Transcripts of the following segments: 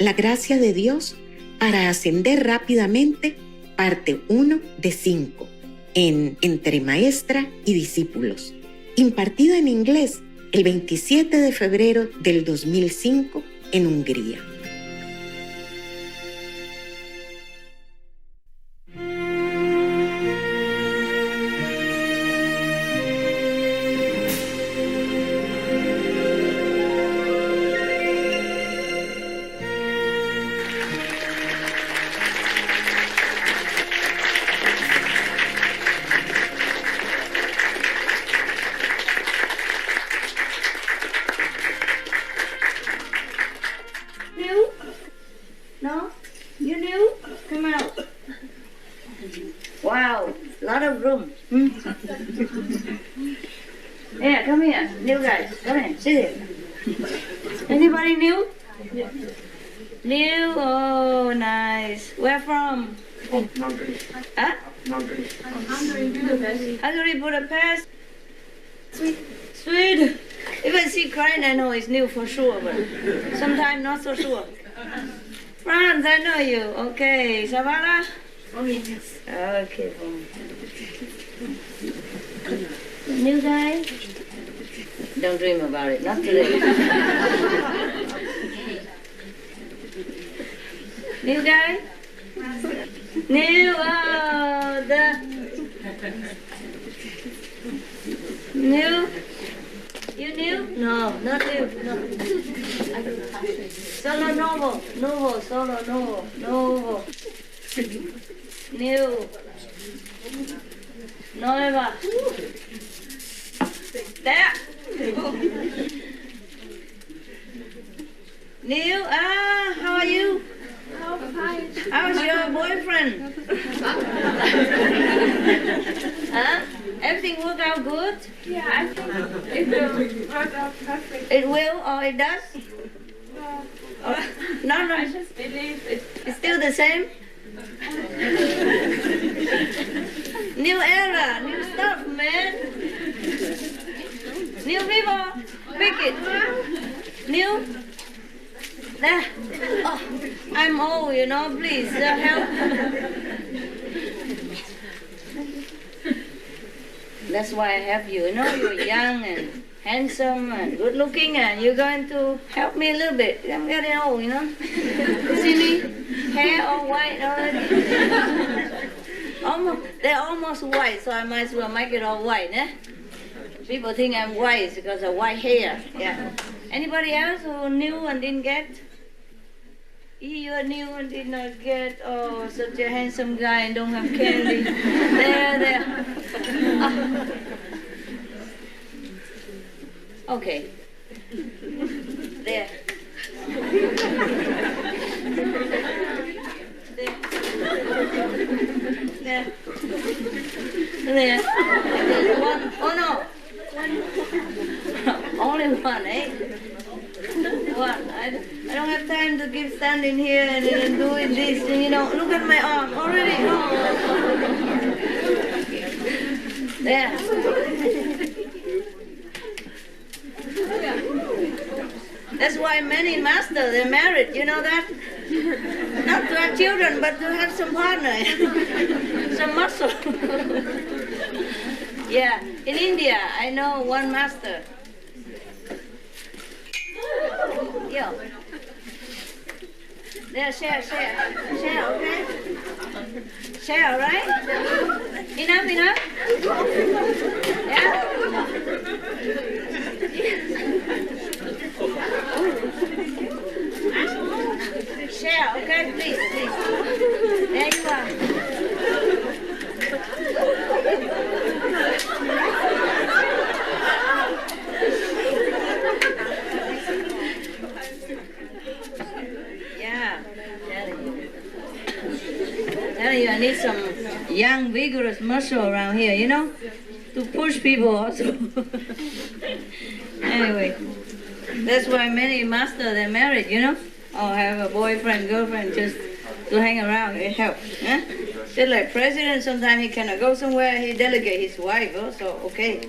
La gracia de Dios para ascender rápidamente, parte 1 de 5, en Entre Maestra y Discípulos, impartida en inglés el 27 de febrero del 2005 en Hungría. No? You new? Come out. Wow, lot of room. Yeah, come here. New guys. Come in. Sit here. Anybody new? New? Oh, nice. Where from? Hungary. Huh? Hungary. Hungary, Budapest. Sweden. If I see crying, I know it's new for sure, but sometimes not so sure. France, I know you. Okay, Savannah? Oh, yes. Okay, boom. New guy? Don't dream about it, not today. New guy? New, oh, New? You new? No, not new. No. Solo novo. Novo, solo novo. Novo. New. Nueva. There. New. Ah, how are you? How's your boyfriend? Huh? Everything work out good? Yeah, I think it will work out perfect. It will or it does? No, No, I no. just believe it. It's still the same? New era, new stuff, man. New people, pick it. New? There. Oh, I'm old, you know, please help. That's why I have you. You know, you're young and handsome and good looking, and you're going to help me a little bit. I'm getting old, you know. See me? Hair all white already. They're almost white, so I might as well make it all white, eh? People think I'm white because of white hair. Yeah. Anybody else who knew and didn't get? You are new and did not get. Oh, such a handsome guy and don't have candy. There. Okay. There. There. One. Oh no. Only one, eh? One. I don't have time to keep standing here and doing this. And, you know, look at my arm already. Oh. There. That's why many masters, they're married, you know that? Not to have children, but to have some partner, some muscle. Yeah, in India, I know one master. Yeah. There, share, okay? Share, right? Enough? Yeah? Share, okay? Please. There you are. Yeah, telling you, I need some young, vigorous muscle around here, you know, to push people also. Anyway, that's why many masters, they're married, you know, or have a boyfriend, girlfriend, just to hang around. It helps. Eh? Just like president, sometimes he cannot go somewhere, he delegate his wife also, okay.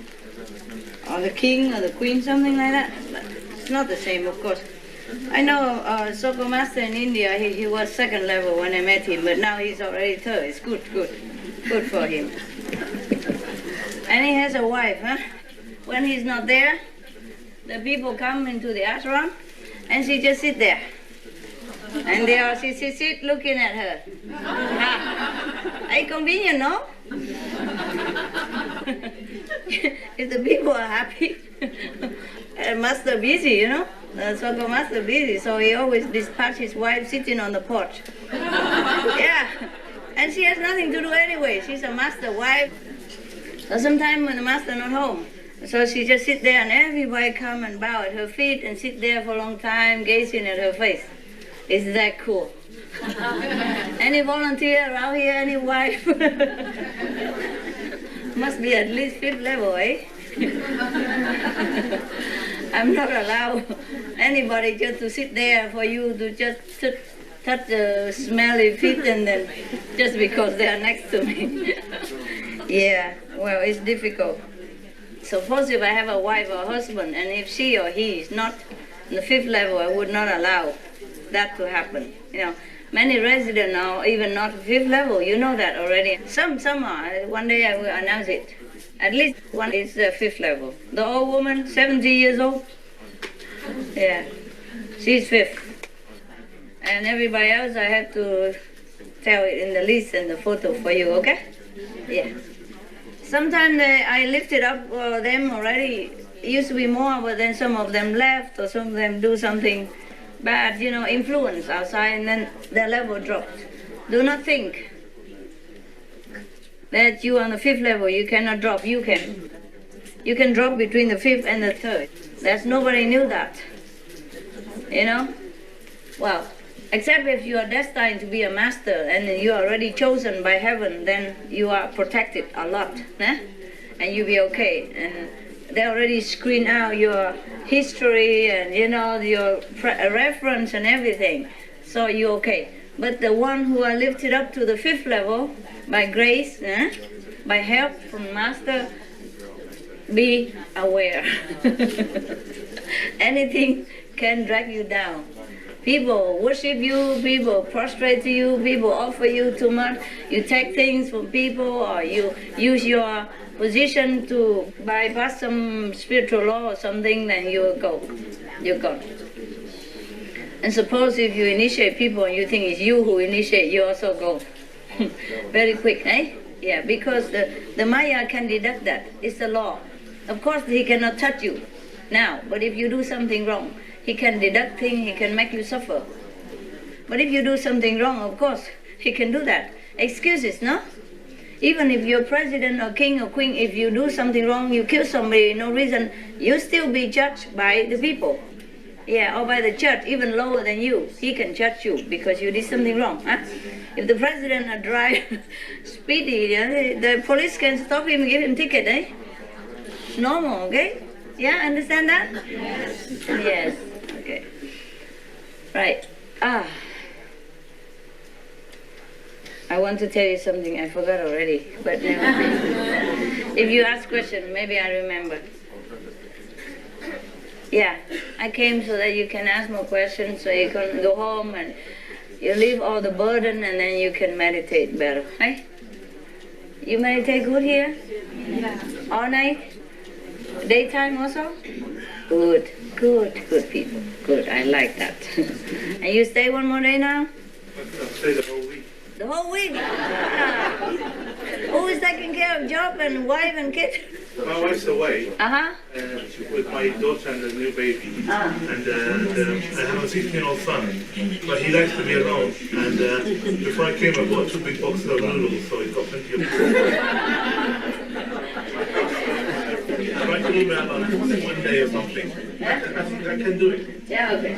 Or the king or the queen, something like that. But it's not the same, of course. I know Soccer Master in India, he was second level when I met him, but now he's already third. It's good for him. And he has a wife, huh? When he's not there, the people come into the ashram, and she just sit there. And they all sit looking at her. Hey, convenient, no? If the people are happy, master busy, you know? Soccer master busy, so he always dispatch his wife sitting on the porch. Yeah, and she has nothing to do anyway. She's a master wife. So sometimes when the master not home, so she just sit there and everybody come and bow at her feet and sit there for a long time gazing at her face. Is that cool? Any volunteer around here, any wife? Must be at least 5th level, eh? I'm not allowed anybody just to sit there for you to just touch the smelly feet and then just because they are next to me. Yeah, well, it's difficult. Suppose if I have a wife or a husband and if she or he is not on the 5th level, I would not allow that to happen. You know, many residents are even not 5th level. You know that already. Some are. One day I will announce it. At least one is 5th level. The old woman, 70 years old. Yeah, she's 5th. And everybody else, I have to tell it in the list and the photo for you, okay? Yeah. Sometimes I lifted up them already. It used to be more, but then some of them left or some of them do something bad, you know, influence outside, and then their level dropped. Do not think that you on the 5th level, you cannot drop. You can. You can drop between the 5th and the 3rd. That's nobody knew that. You know? Well, except if you are destined to be a master and you are already chosen by heaven, then you are protected a lot, eh? And you'll be okay. And they already screen out your history and, you know, your reference and everything. So you're okay. But the one who are lifted up to the 5th level by grace, by help from Master, be aware. Anything can drag you down. People worship you, people prostrate to you, people offer you too much. You take things from people or you use your position to bypass some spiritual law or something, then you will go. You're gone. And suppose if you initiate people and you think it's you who initiate, you also go. Very quick, eh? Yeah, because the Maya can deduct that. It's the law. Of course, he cannot touch you now, but if you do something wrong, he can deduct things, he can make you suffer. But if you do something wrong, of course, he can do that. Excuses, no? Even if you're president or king or queen, if you do something wrong, you kill somebody, no reason, you still be judged by the people. Yeah, or by the church, even lower than you. He can judge you because you did something wrong. Huh? If the president are drive speedy, the police can stop him and give him ticket, eh? It's normal, okay? Yeah, understand that? Yes. Yes, okay. Right. I want to tell you something, I forgot already, but never mind. If you ask question, maybe I remember. Yeah, I came so that you can ask more questions, so you can go home and you leave all the burden and then you can meditate better, right? You meditate good here? Yeah. All night? Daytime also? Good, good, good people. Good, I like that. And you stay one more day now? I'll stay the whole week. The whole week? Who is taking care of job and wife and kid? My wife's away Uh-huh. with my daughter and a new baby. And I have a 16-year-old son, but he likes to be alone. And before I came, I bought 2 big boxes of noodles, so he's got plenty of food. Try to move out on one day or something. I think I can do it. Yeah, okay.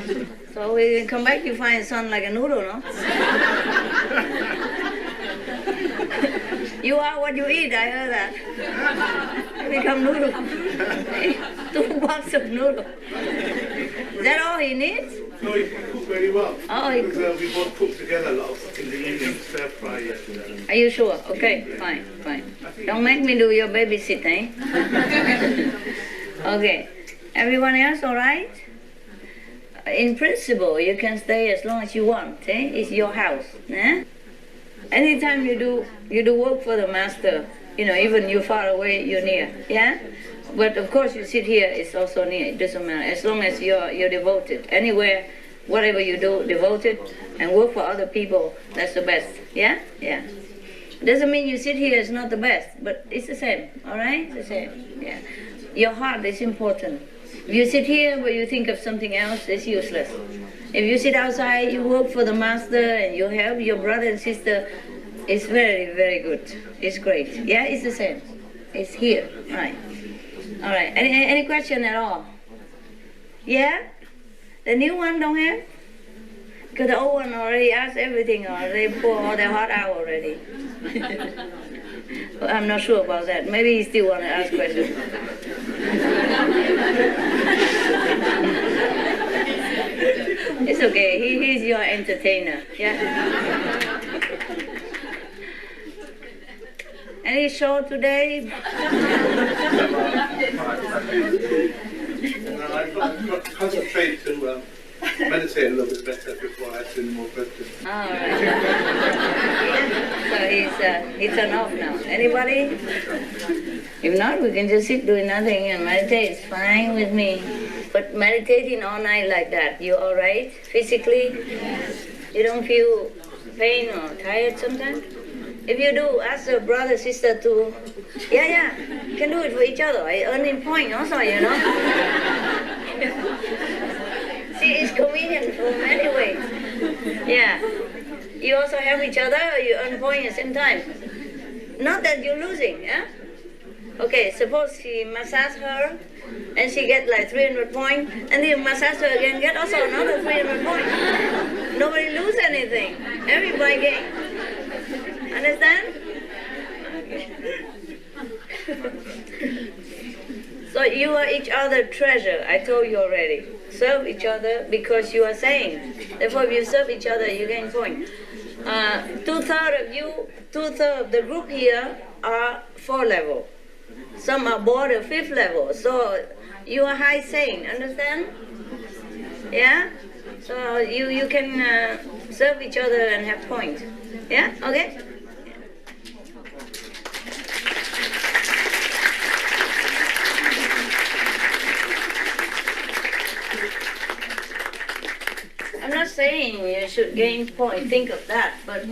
So we come back, you find son like a noodle, no? You are what you eat, I heard that. You become noodle. 2 boxes of noodle. Is that all he needs? No, he can cook very well. Oh, he Because we both cook together a lot in the evening, stir fry and... Are you sure? Okay, fine, fine. Don't make me do your babysit, eh? Okay. Everyone else all right? in principle, you can stay as long as you want. It's your house. Anytime you do work for the master, even you're far away, you're near. Yeah. But of course, you sit here, it's also near. It doesn't matter as long as you're devoted. Anywhere, whatever you do, devoted and work for other people. That's the best. Yeah. Yeah. Doesn't mean you sit here is not the best, but it's the same. All right, it's the same. Yeah. Your heart is important. If you sit here but you think of something else, it's useless. If you sit outside, you work for the master and you help your brother and sister, it's very, very good. It's great. Yeah, it's the same. It's here. Right. All right. Any question at all? Yeah? The new one don't have? Because the old one already asked everything, or they pour all their heart out already. Well, I'm not sure about that. Maybe he still want to ask questions. It's okay. He's your entertainer. Yeah. Any show today? I've got to concentrate to meditate a little bit better before I ask any more questions. All right. So he's turned off now. Anybody? If not, we can just sit doing nothing and meditate. It's fine with me. But meditating all night like that, you all right physically? You don't feel pain or tired sometimes? If you do, ask your brother, sister to, yeah, can do it for each other. I earning point also, See, it's convenient for many ways. Yeah. You also help each other, or you earn point at the same time. Not that you're losing, yeah? Okay, suppose he massage her, and she get like 300 points, and then you massage her again, get also another 300 points. Nobody lose anything. Everybody gain. Understand? Okay. So you are each other treasure. I told you already. Serve each other because you are saying. Therefore, if you serve each other, you gain point. 2/3 of you, 2/3 of the group here are 4 level. Some are border 5th level. So you are high saying. Understand? Yeah. So you can serve each other and have point. Yeah. Okay. I'm not saying you should gain point, think of that, but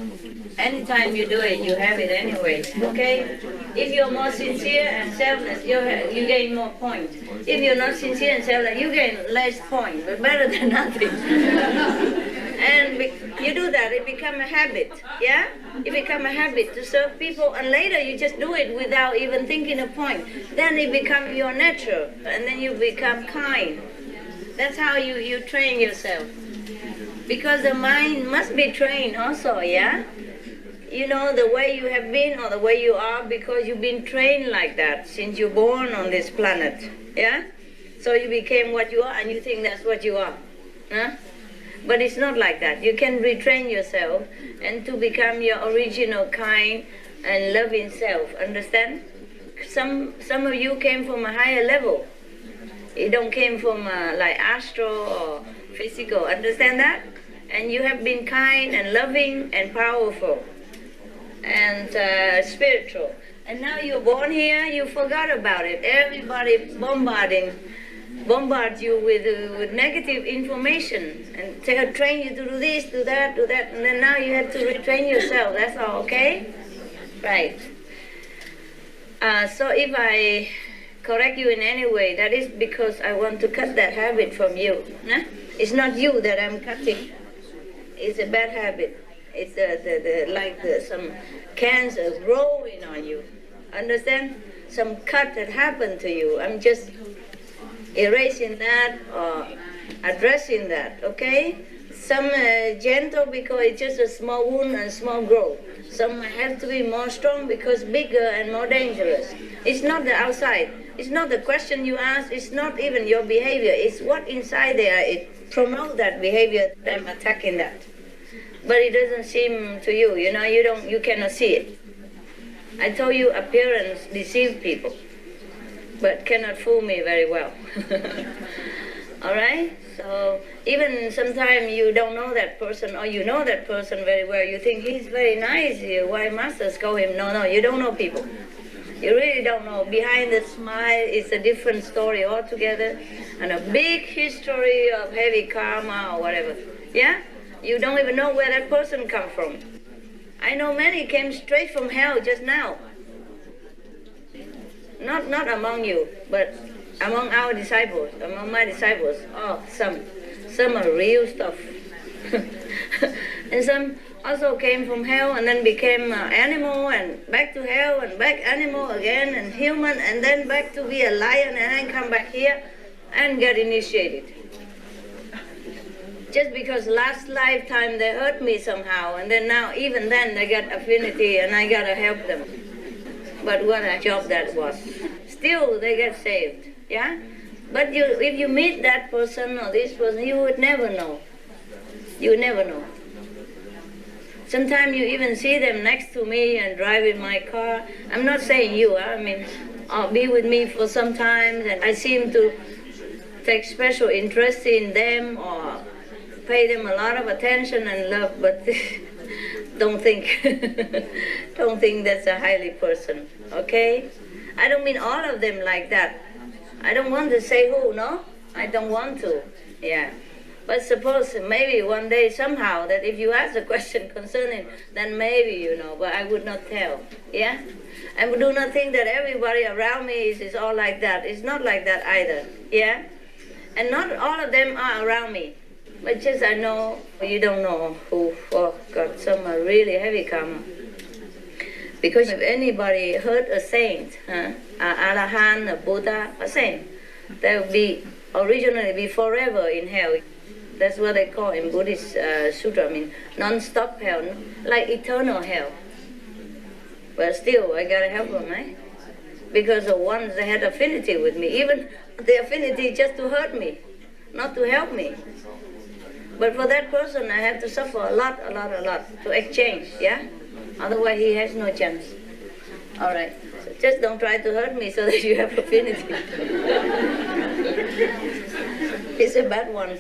anytime you do it, you have it anyway, okay? If you're more sincere and selfless, you gain more points. If you're not sincere and selfless, you gain less points, but better than nothing. And you do that, it becomes a habit, yeah? It becomes a habit to serve people, and later you just do it without even thinking a point. Then it becomes your nature, and then you become kind. That's how you train yourself. Because the mind must be trained also, yeah? You know, the way you have been or the way you are because you've been trained like that since you're born on this planet, yeah? So you became what you are and you think that's what you are, huh? But it's not like that. You can retrain yourself and to become your original kind and loving self, understand? Some of you came from a higher level. You don't came from like astral or physical, understand that? And you have been kind and loving and powerful and spiritual. And now you're born here, you forgot about it. Everybody bombard you with negative information and train you to do this, do that, and then now you have to retrain yourself. That's all, okay? Right. So if I correct you in any way, that is because I want to cut that habit from you. Huh? It's not you that I'm cutting. It's a bad habit. It's some cancer growing on you. Understand? Some cut that happened to you. I'm just erasing that or addressing that, okay? Some gentle because it's just a small wound and small growth. Some have to be more strong because bigger and more dangerous. It's not the outside. It's not the question you ask. It's not even your behavior. It's what inside there. It promotes that behavior. I'm attacking that. But it doesn't seem to you. You know, you cannot see it. I told you appearance deceives people, but cannot fool me very well. All right? So even sometimes you don't know that person, or you know that person very well. You think he's very nice. Why masters call him? No, you don't know people. You really don't know. Behind the smile is a different story altogether, and a big history of heavy karma or whatever. Yeah? You don't even know where that person come from. I know many came straight from hell just now. Not among you, but among our disciples, among my disciples. Oh, some are real stuff. And some also came from hell and then became animal and back to hell and back animal again and human and then back to be a lion and then come back here and get initiated. Just because last lifetime they hurt me somehow, and then now even then they get affinity and I gotta help them. But what a job that was. Still they get saved, yeah? But if you meet that person or this person, you would never know. You would never know. Sometimes you even see them next to me and drive in my car. I'm not saying you, I mean, I'll be with me for some time and I seem to take special interest in them or pay them a lot of attention and love, but don't think that's a highly person, okay? I don't mean all of them like that. I don't want to say who, no? I don't want to, yeah. But suppose maybe one day somehow that if you ask a question concerning, then maybe you know, but I would not tell, yeah? And do not think that everybody around me is all like that. It's not like that either, yeah? And not all of them are around me. But just I know, you don't know who, oh God, some are really heavy karma. Because if anybody hurt a saint, an Arahant, a Buddha, a saint, they will be originally be forever in hell. That's what they call in Buddhist sutra, I mean, non-stop hell, like eternal hell. But still, I gotta help them, eh? Because the ones that had affinity with me, even the affinity just to hurt me, not to help me. But for that person, I have to suffer a lot to exchange, yeah? Otherwise, he has no chance. All right. So just don't try to hurt me so that you have affinity. It's a bad one.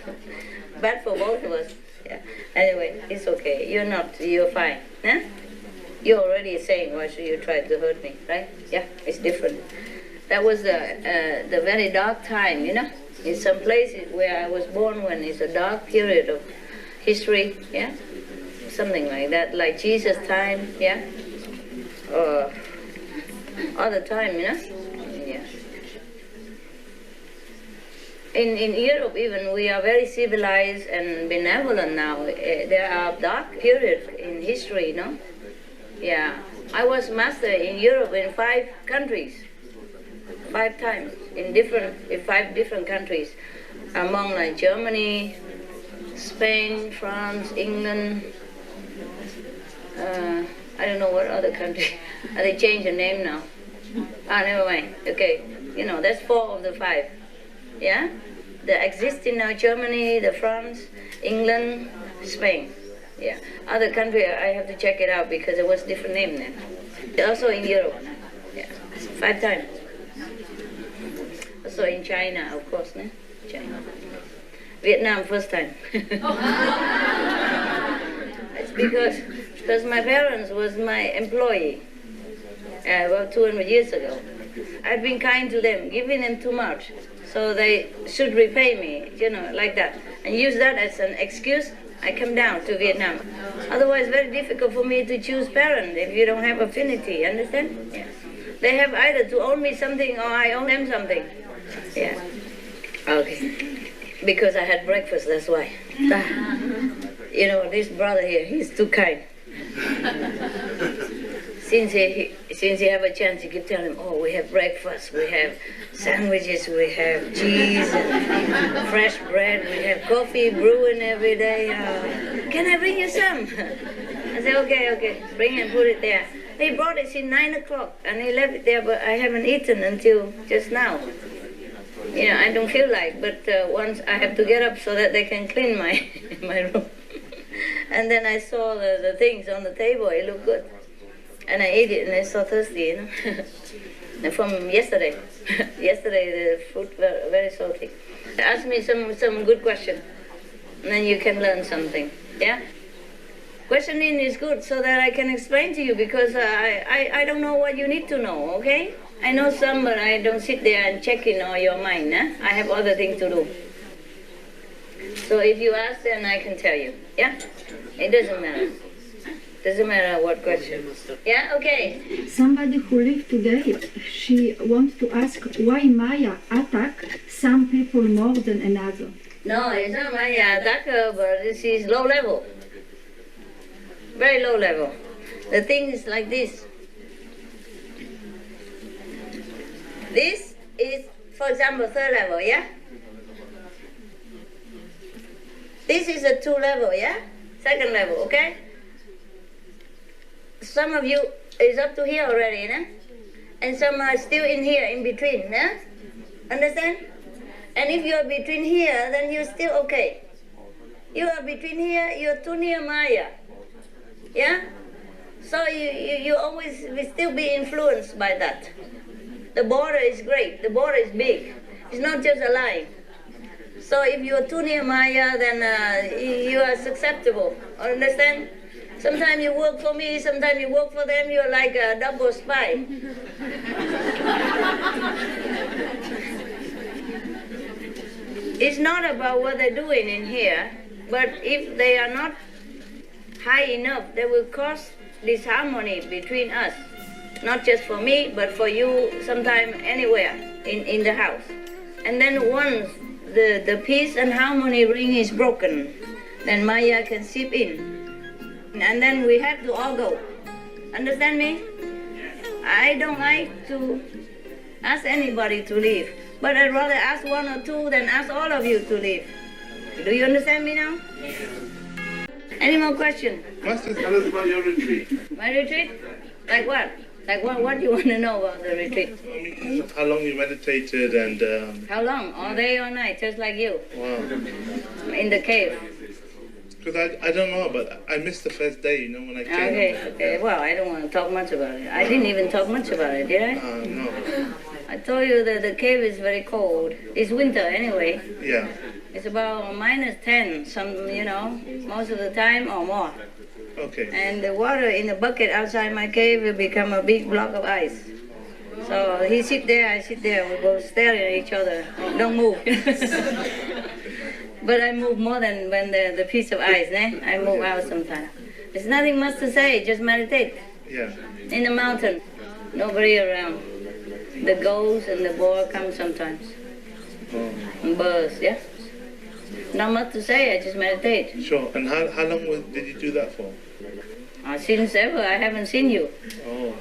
Bad for both of us. Yeah. Anyway, it's okay. You're fine. Huh? You're already saying, why should you try to hurt me, right? Yeah, it's different. That was the very dark time, you know? In some places where I was born when it's a dark period of history, yeah? Something like that, like Jesus' time, yeah? Or other time, you know? Yeah. In Europe even, we are very civilized and benevolent now. There are dark periods in history, you know? Yeah. I was master in Europe in 5 countries. 5 times in 5 different countries, among like Germany, Spain, France, England. I don't know what other country. They changed the name now. Never mind. Okay, you know that's 4 of the 5. Yeah, they exist in now Germany, the France, England, Spain. Yeah, other country I have to check it out because it was different name then. Also in Europe. Yeah, 5 times. Also in China, of course, no? China. Vietnam, first time. It's because my parents was my employee about 200 years ago. I've been kind to them, giving them too much, so they should repay me, you know, like that. And use that as an excuse, I come down to Vietnam. Otherwise, very difficult for me to choose parent if you don't have affinity, understand? Yeah. They have either to own me something or I own them something. Yeah. Okay. Because I had breakfast, that's why. You know, this brother here, he's too kind. Since he have a chance, you can tell him, oh, we have breakfast, we have sandwiches, we have cheese and fresh bread, we have coffee brewing every day. Can I bring you some? I said, okay, bring and put it there. He brought it since 9 o'clock and he left it there, but I haven't eaten until just now. You know, I don't feel like, but once I have to get up so that they can clean my room. And then I saw the things on the table, it looked good. And I ate it and I so thirsty, you know. And from yesterday. Yesterday the fruit were very salty. ask me some good question. And then you can learn something. Yeah? Questioning is good so that I can explain to you because I don't know what you need to know, okay? I know some, but I don't sit there and check in all your mind. I have other things to do. So if you ask, then I can tell you. Yeah? It doesn't matter. Doesn't matter what question. Yeah? Okay. Somebody who lived today, she wants to ask why Maya attack some people more than another. No, it's not Maya attacker, but she's low level. Very low level. The thing is like this. This is, for example, 3rd level, yeah? This is a 2 level, yeah? 2nd level, okay? Some of you is up to here already, né? And some are still in here, in between, né? Understand? And if you are between here, then you're still okay. You are between here, you're too near Maya. Yeah? So you always will still be influenced by that. The border is great. The border is big. It's not just a line. So if you are too near Maya, then you are susceptible. Understand? Sometimes you work for me, sometimes you work for them. You're like a double spy. It's not about what they're doing in here, but if they are not high enough, they will cause disharmony between us. Not just for me, but for you sometime anywhere in the house. And then once the peace and harmony ring is broken, then Maya can seep in. And then we have to all go. Understand me? I don't like to ask anybody to leave, but I'd rather ask 1 or 2 than ask all of you to leave. Do you understand me now? Any more questions? Master, tell us about your retreat. My retreat? Like what? Like what do you want to know about the retreat? I mean, how long you meditated and... How long? All day, all night, just like you. Wow. In the cave. Because I don't know, but I missed the first day, you know, when I came. Okay. Well, I don't want to talk much about it. I didn't even talk much about it, did I? No. I told you that the cave is very cold. It's winter anyway. Yeah. It's about -10, most of the time or more. Okay. And the water in the bucket outside my cave will become a big block of ice. So he sit there, I sit there, we both staring at each other. Don't move. But I move more than when the piece of ice, I move out sometimes. There's nothing much to say, just meditate. Yeah. In the mountain, nobody around. The ghosts and the boar come sometimes. And birds, yeah? Not much to say, I just meditate. Sure. And how long did you do that for? Since ever, I haven't seen you. Oh.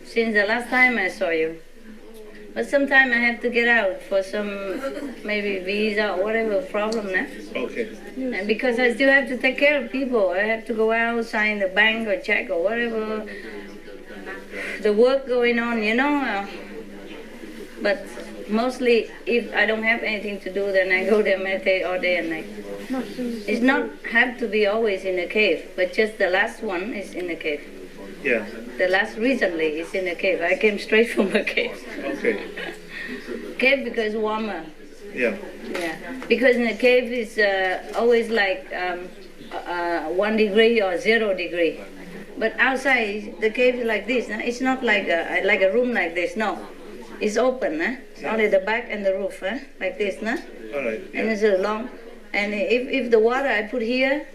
Since the last time I saw you. But sometime I have to get out for some, maybe visa or whatever problem, Okay. And because I still have to take care of people. I have to go out, sign the bank or check or whatever. The work going on, But mostly, if I don't have anything to do, then I go there meditate all day and night. It's not have to be always in a cave, but just the last one is in a cave. Yeah. The last recently is in a cave. I came straight from a cave. Okay. Cave because warmer. Yeah. Yeah. Because in a cave it's always like 1 degree or 0 degree. But outside the cave is like this. It's not like a room like this. No. It's open, It's only the back and the roof, like this, All right. Yeah. And it's long. And if the water I put here,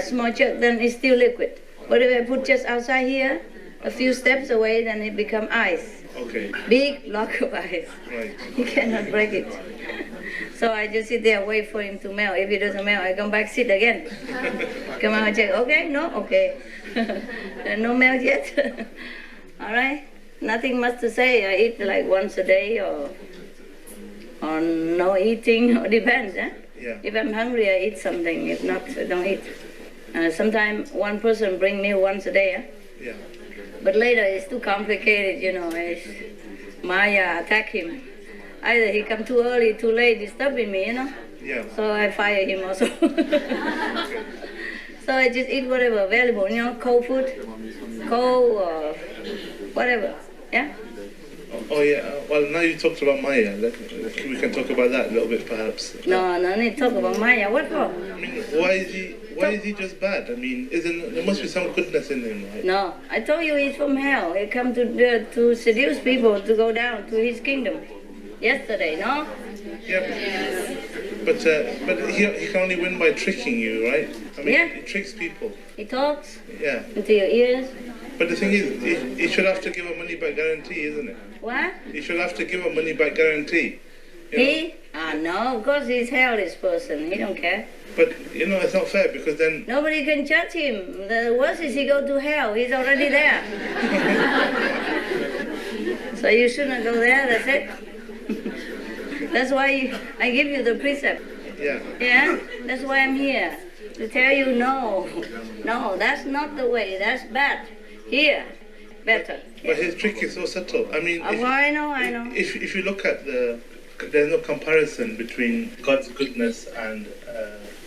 small chunk, then it's still liquid. But if I put just outside here, a few steps away, then it become ice. Okay. Big block of ice. Right. You cannot break it. So I just sit there, wait for him to melt. If it doesn't melt, I come back, sit again. Come out and check. Okay, no, okay. No melt yet. All right. Nothing much to say. I eat like once a day or no eating, or depends. Yeah. If I'm hungry, I eat something. If not, I don't eat. Sometimes one person bring meal once a day. Yeah. But later it's too complicated, It's Maya attack him. Either he come too early, too late, disturbing me, Yeah. So I fire him also. So I just eat whatever available, cold food, cold or whatever. Yeah. Oh yeah, well now you talked about Maya, we can talk about that a little bit perhaps. No, no need to talk about Maya. What for? I mean, why is he just bad? I mean, there must be some goodness in him, right? No, I told you he's from hell. He come to seduce people to go down to his kingdom. Yesterday, no? Yeah, but he can only win by tricking you, right? I mean, Yeah. he tricks people. He talks Yeah, into your ears. but the thing is, he should have to give a money back guarantee, isn't it? What? He should have to give a money back guarantee. You know? He? No, because he's hellish person. He don't care. But you know, it's not fair because then Nobody can judge him. The worst is he go to hell. He's already there. So you shouldn't go there, that's it. That's why I give you the precept. yeah. Yeah? That's why I'm here. To tell you no. No, that's not the way. That's bad. Here, better. But his trick is so subtle. I mean, I know. if you look at there's no comparison between God's goodness and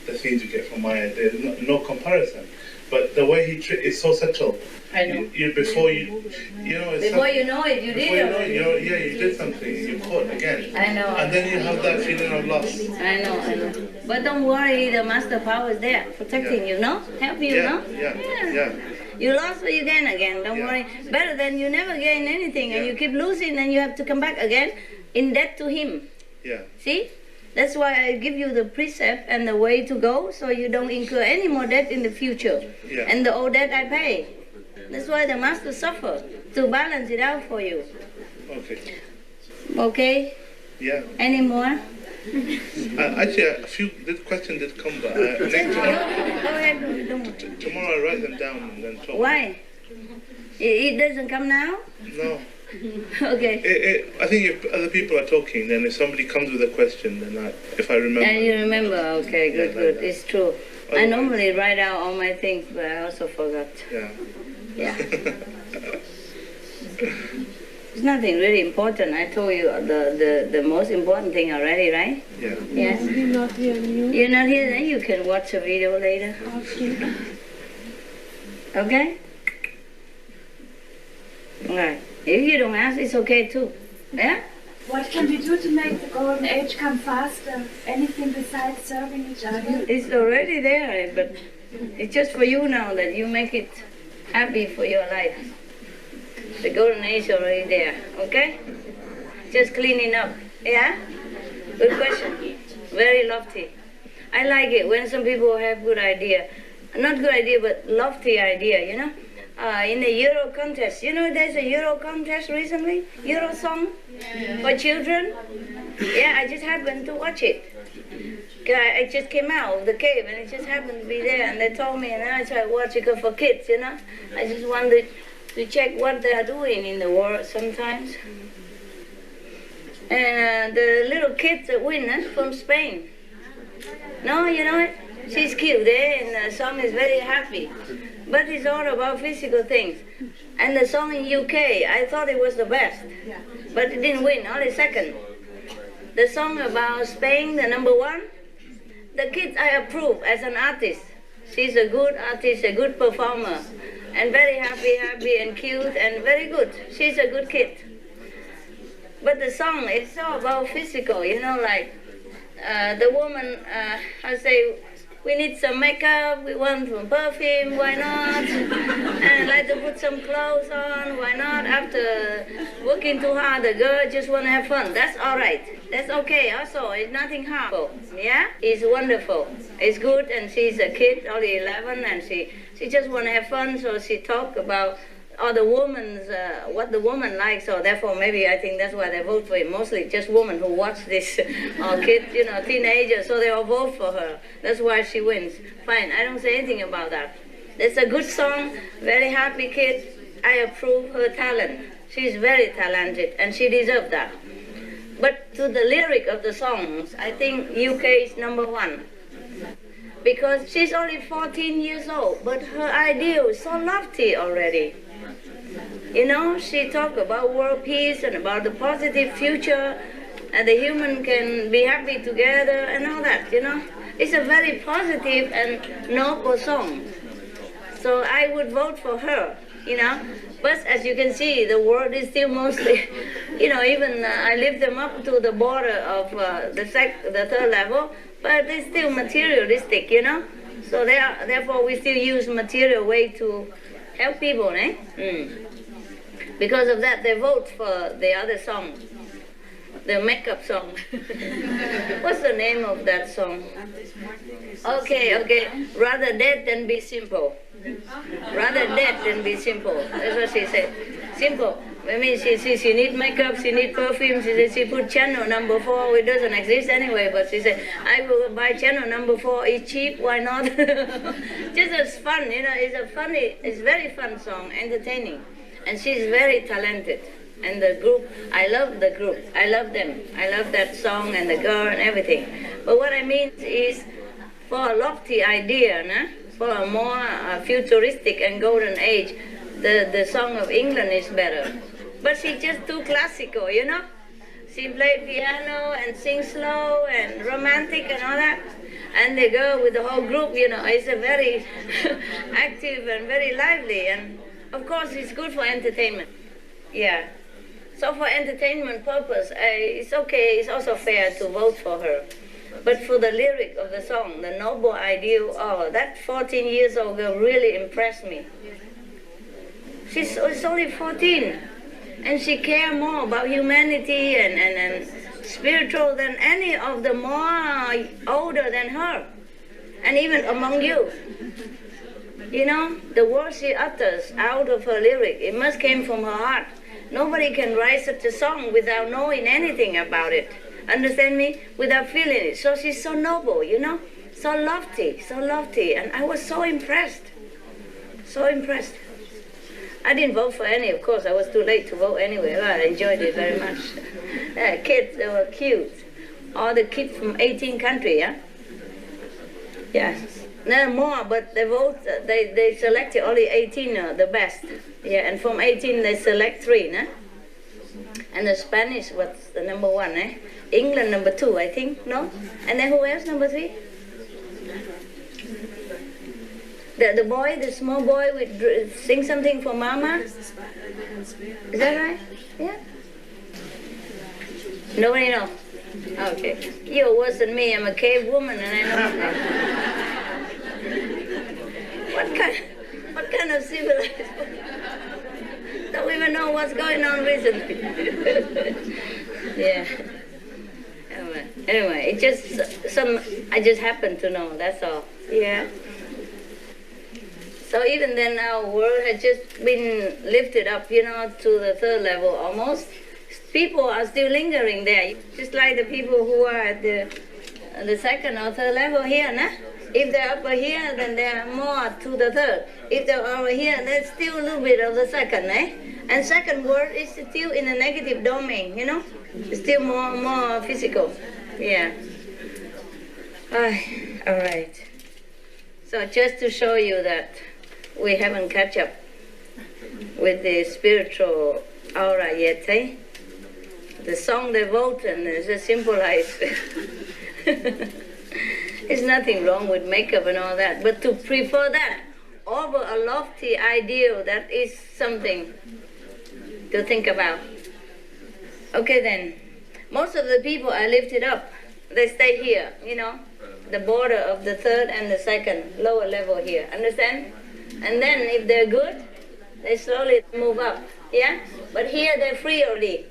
the things you get from Maya. There's no comparison. But the way he is so subtle. I know. Before you know. It's Before you know it, you before did you know it. it, you did something. You caught again. I know. And then you have that feeling of loss. I know. But don't worry, the master power is there, protecting you, no? Help you, no? Yeah. You lost, but you gain again. Don't worry. Better than you never gain anything, and you keep losing, and you have to come back again in debt to him. Yeah. See? That's why I give you the precept and the way to go, so you don't incur any more debt in the future. Yeah. And the old debt I pay. That's why the master suffer, to balance it out for you. Okay. Okay? Yeah. Any more? Actually, a few questions did come, but Go ahead. Don't. tomorrow I write them down and then talk. Why? It doesn't come now? No. Okay. I think if other people are talking, then if somebody comes with a question, then if I remember. And you remember? Okay, good, Yeah, good. like that. It's true. I normally write out all my things, but I also forgot. Yeah. Yeah. It's nothing really important. I told you the most important thing already, right? Yeah. Yes. You're not here, you? You're not here, then you can watch a video later. Okay. Okay? Alright. If you don't ask, it's okay too. Yeah? What can we do to make the golden age come faster? Anything besides serving each other? It's already there, but it's just for you now that you make it happy for your life. The golden age is already there, okay? Just cleaning up, yeah? Good question. Very lofty. I like it when some people have good idea. Not good idea, but lofty idea, you know? In the Euro contest, you know there's a Euro contest recently? Euro song for children? Yeah, I just happened to watch it. I just came out of the cave and it just happened to be there and they told me and I started watching it for kids, you know? I just wanted to check what they are doing in the world sometimes. And the little kids that win from Spain. No, you know it? She's cute, eh? And the song is very happy. But it's all about physical things. And the song in UK, I thought it was the best. But it didn't win, only second. The song about Spain, the number one, the kids I approve as an artist. She's a good artist, a good performer, and very happy and cute and very good. She's a good kid. But the song is all about physical, you know, like the woman, I say, we need some makeup, we want some perfume, why not? And like to put some clothes on, why not? After working too hard, the girl just want to have fun. That's all right. That's okay also. It's nothing harmful. Yeah? It's wonderful. It's good, and she's a kid, only 11, and she just want to have fun, so she talk about or the woman's, what the woman likes, so therefore maybe I think that's why they vote for it. Mostly just women who watch this, or kids, you know, teenagers, so they all vote for her. That's why she wins. Fine, I don't say anything about that. It's a good song, very happy kid. I approve her talent. She's very talented, and she deserves that. But to the lyric of the songs, I think UK is number one. Because she's only 14 years old, but her ideal is so lofty already. You know, she talked about world peace and about the positive future, and the human can be happy together and all that, you know. It's a very positive and noble song. So I would vote for her you know. But as you can see, the world is still mostly, you know, even I lift them up to the border of the third level, but they're still materialistic, you know. So therefore we still use material way to help people, eh? Because of that, they vote for the other song, the makeup song. What's the name of that song? Okay. Rather dead than be simple. Rather dead than be simple. That's what she said. Simple. I mean, she need makeup, she need perfume. She said she put channel number 4. It doesn't exist anyway, but she said, I will buy channel number 4. It's cheap. Why not? Just as fun, you know. It's very fun song, entertaining, and she's very talented. And the group, I love the group. I love them. I love that song and the girl and everything. But what I mean is, for a lofty idea, nah? For a more futuristic and golden age, the song of England is better. But she's just too classical, you know? She played piano and sings slow and romantic and all that. And the girl with the whole group, you know, is a very active and very lively. And of course, it's good for entertainment. Yeah. So for entertainment purpose, it's okay, it's also fair to vote for her. But for the lyric of the song, the noble ideal, oh, that 14 years old girl really impressed me. She's only 14, and she cares more about humanity and spiritual than any of the more older than her, and even among you. You know, the words she utters out of her lyric, it must came from her heart. Nobody can write such a song without knowing anything about it. Understand me? Without feeling it. So she's so noble, you know? So lofty. And I was so impressed. So impressed. I didn't vote for any, of course. I was too late to vote anyway. Well, I enjoyed it very much. Kids, they were cute. All the kids from 18 countries, yeah? Yeah. No more, but they vote, they selected only 18, the best. Yeah, and from 18 they select 3, nah? And the Spanish was the number 1, eh? England number 2, I think, no? And then who else, number 3? The boy, the small boy, would sing something for Mama? Is that right? Yeah? Nobody know? Okay. You're worse than me. I'm a cave woman and I know that. What kind of civilization? Don't even know what's going on recently. Yeah. Anyway, it just I just happen to know, that's all. Yeah. So even then our world has just been lifted up, you know, to the third level almost. People are still lingering there, just like the people who are at the second or third level here, nah? If they're over here, then they're more to the third. If they're over here, there's still a little bit of the second, eh? And second world is still in a negative domain, you know? It's still more physical. Yeah. All right. So just to show you that we haven't catch up with the spiritual aura yet, eh? The song they vote and is a symbolized. There's nothing wrong with makeup and all that, but to prefer that over a lofty ideal, that is something to think about. Okay then, most of the people I lifted up, they stay here, you know, the border of the third and the second, lower level here, understand? And then if they're good, they slowly move up, yeah? But here they're free already.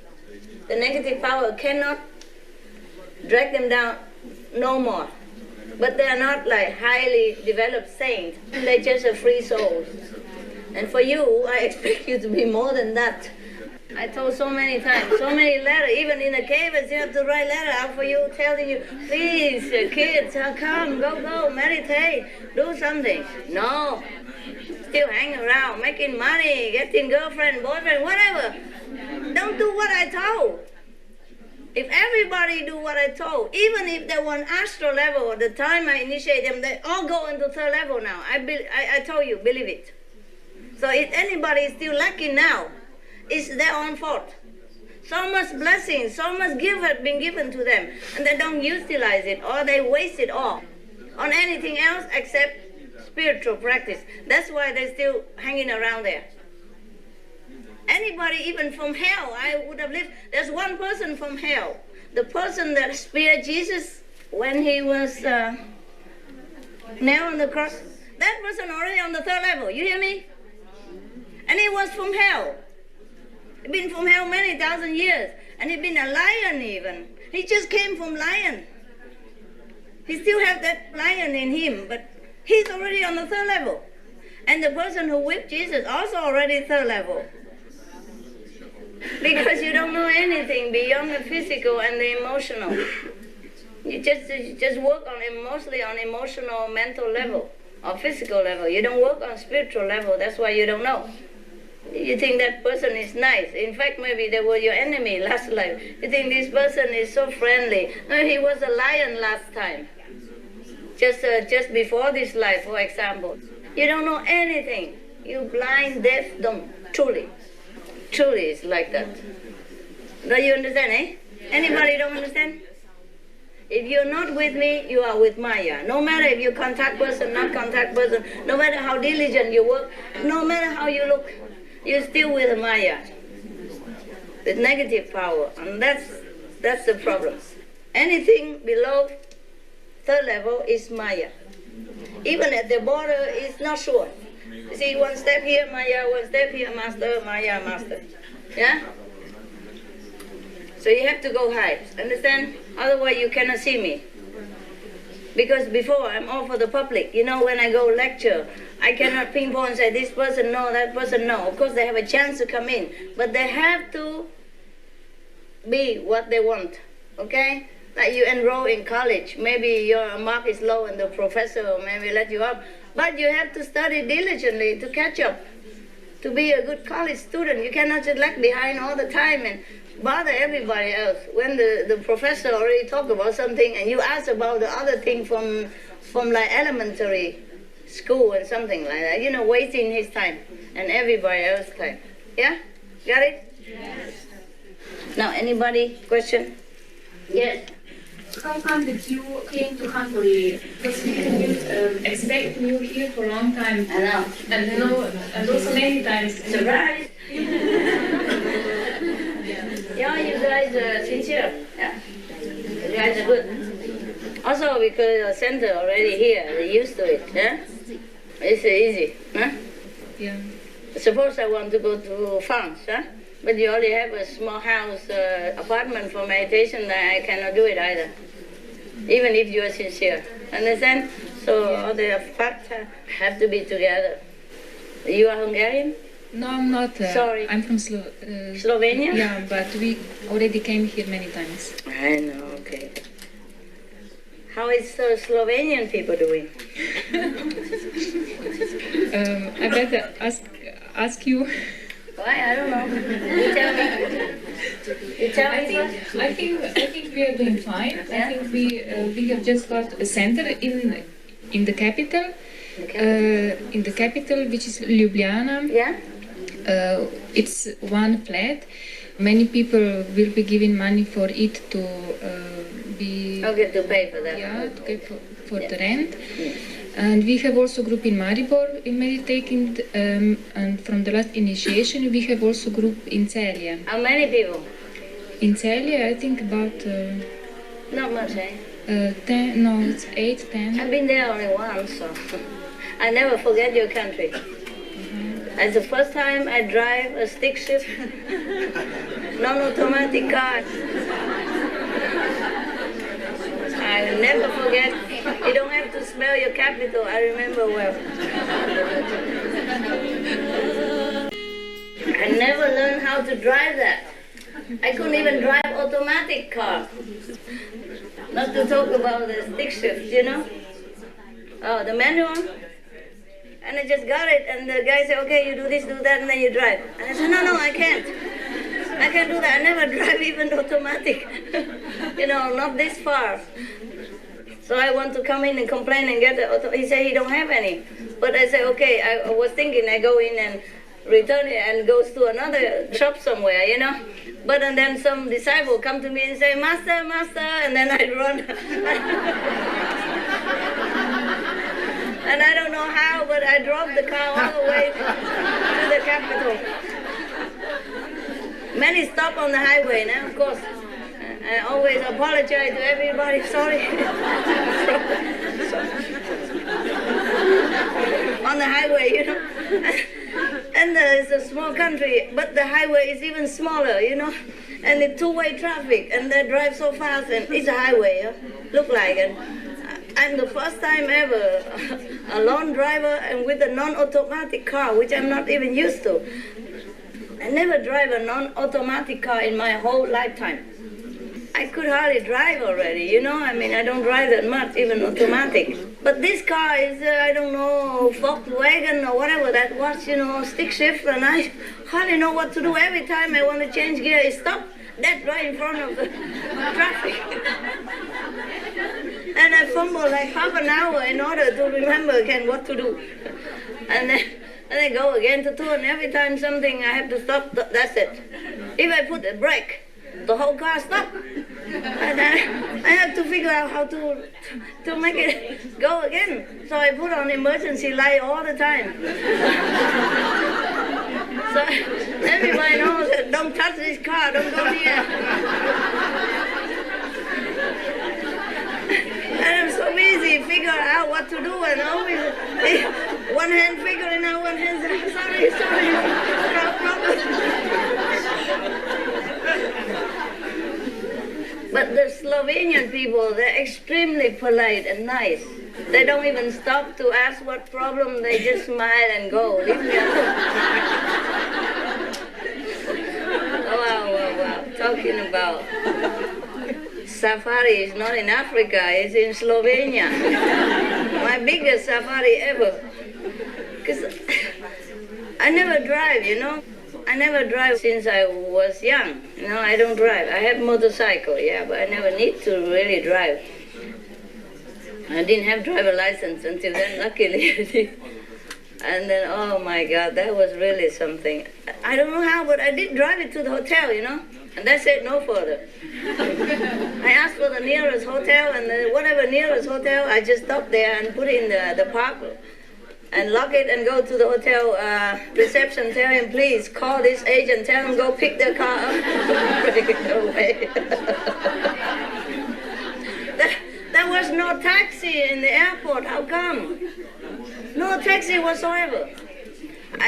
The negative power cannot drag them down no more. But they are not like highly developed saints. They're just a free soul. And for you, I expect you to be more than that. I told so many times, so many letters, even in the caves, you have to write letters out for you, telling you, please, kids, come, go, meditate, do something. No, still hang around, making money, getting girlfriend, boyfriend, whatever. Don't do what I told. If everybody do what I told, even if they were on astral level at the time I initiate them, they all go into third level now. I told you, believe it. So if anybody is still lacking now, it's their own fault. So much blessings, so much gift has been given to them, and they don't utilize it, or they waste it all on anything else except spiritual practice. That's why they're still hanging around there. Anybody, even from hell, I would have lived. There's one person from hell. The person that speared Jesus when he was nailed on the cross. That person already on the third level. You hear me? And he was from hell. He'd been from hell many thousand years. And he'd been a lion even. He just came from lion. He still has that lion in him, but he's already on the third level. And the person who whipped Jesus also already third level. Because you don't know anything beyond the physical and the emotional. You just work on mostly on emotional, mental level or physical level. You don't work on spiritual level. That's why you don't know. You think that person is nice. In fact, maybe they were your enemy last life. You think this person is so friendly. No, he was a lion last time. Just before this life, for example. You don't know anything. You blind, deaf, dumb. Truly. Truly it's like that. Do you understand, eh? Anybody don't understand? If you're not with me, you are with Maya. No matter if you're contact person, not contact person, no matter how diligent you work, no matter how you look, you're still with Maya. With negative power. And that's the problem. Anything below third level is Maya. Even at the border, it's not sure. You see, one step here, Maya, one step here, master, Maya, master. Yeah? So you have to go high, understand? Otherwise you cannot see me. Because before, I'm all for the public. You know, when I go lecture, I cannot pinpoint and say, this person no, that person no. Of course, they have a chance to come in. But they have to be what they want, okay? Like you enroll in college. Maybe your mark is low and the professor maybe let you up. But you have to study diligently to catch up, to be a good college student. You cannot just lag behind all the time and bother everybody else. When the professor already talked about something and you ask about the other thing from like elementary school and something like that, you know, wasting his time and everybody else's time. Yeah? Got it? Yes. Now, anybody? Question? Yes. How come that you came to Hungary? Because we didn't expect you here for a long time. I know. And also many times. Surprise! Yeah, you guys are sincere. Yeah. You guys are good. Also, because the center already here, they're used to it. Yeah? It's easy. Huh? Yeah. Suppose I want to go to France, huh? But you only have a small house, apartment for meditation, then I cannot do it either. Even if you are sincere. Understand? So all the facts have to be together. You are Hungarian? No, I'm not. Sorry. I'm from Slovenia? Yeah, but we already came here many times. I know, okay. How is Slovenian people doing? I better ask you. Why? I don't know. You tell me. You tell me. I think we are doing fine. Yeah? I think we have just got a center in the capital. In the capital, which is Ljubljana. Yeah? It's one flat. Many people will be giving money for it to be. Okay, to pay for that. Yeah, to pay for Yeah. the rent. Yeah. And we have also group in Maribor in meditating. And from the last initiation, we have also group in Celje. How many people? In Celje, I think about Not much, eh? 10. No, it's 8, 10. I've been there only once, so I never forget your country. It's the first time I drive a stick shift, non-automatic car. I will never forget. You don't have to smell your capital, I remember well. I never learned how to drive that. I couldn't even drive automatic car. Not to talk about the stick shift, you know? Oh, the manual? And I just got it, and the guy said, okay, you do this, do that, and then you drive. And I said, no, I can't. I can't do that. I never drive even automatic. You know, not this far. So I want to come in and complain and get the auto. He said he don't have any. But I said, okay, I was thinking I go in and return it and goes to another shop somewhere, you know. But and then some disciple come to me and say, Master, and then I run. And I don't know how, but I drove the car all the way to the capital. Many stop on the highway now, of course. I always apologize to everybody, sorry. On the highway, you know. And it's a small country, but the highway is even smaller, you know. And it's two-way traffic, and they drive so fast, and it's a highway, look like it. I'm the first time ever a lone driver and with a non-automatic car, which I'm not even used to. I never drive a non-automatic car in my whole lifetime. I could hardly drive already, you know. I mean, I don't drive that much, even automatic. But this car is, I don't know, Volkswagen or whatever that was, you know, stick shift, and I hardly know what to do. Every time I want to change gear, it stops dead right in front of the traffic. And I fumble like half an hour in order to remember again what to do. And then go again to turn. Every time something I have to stop, that's it. If I put a brake, the whole car stops. And I have to figure out how to make it go again. So I put on emergency light all the time. So everybody knows that don't touch this car, don't go near. And I'm so busy figuring out what to do, and always one hand figuring out, one hand saying, sorry, no problem. But the Slovenian people, they're extremely polite and nice. They don't even stop to ask what problem, they just smile and go. Leave me alone. Wow. Talking about safari is not in Africa, it's in Slovenia. My biggest safari ever. Because I never drive, you know. I never drive since I was young. You know, I don't drive. I have motorcycle, yeah, but I never need to really drive. I didn't have driver license until then, luckily I did. And then, oh my God, that was really something. I don't know how, but I did drive it to the hotel, you know, and they said no further. I asked for the nearest hotel, and whatever nearest hotel, I just stopped there and put it in the park and lock it and go to the hotel reception, tell him, please call this agent, tell him go pick the car up, bring it away. There was no taxi in the airport, how come? No taxi whatsoever.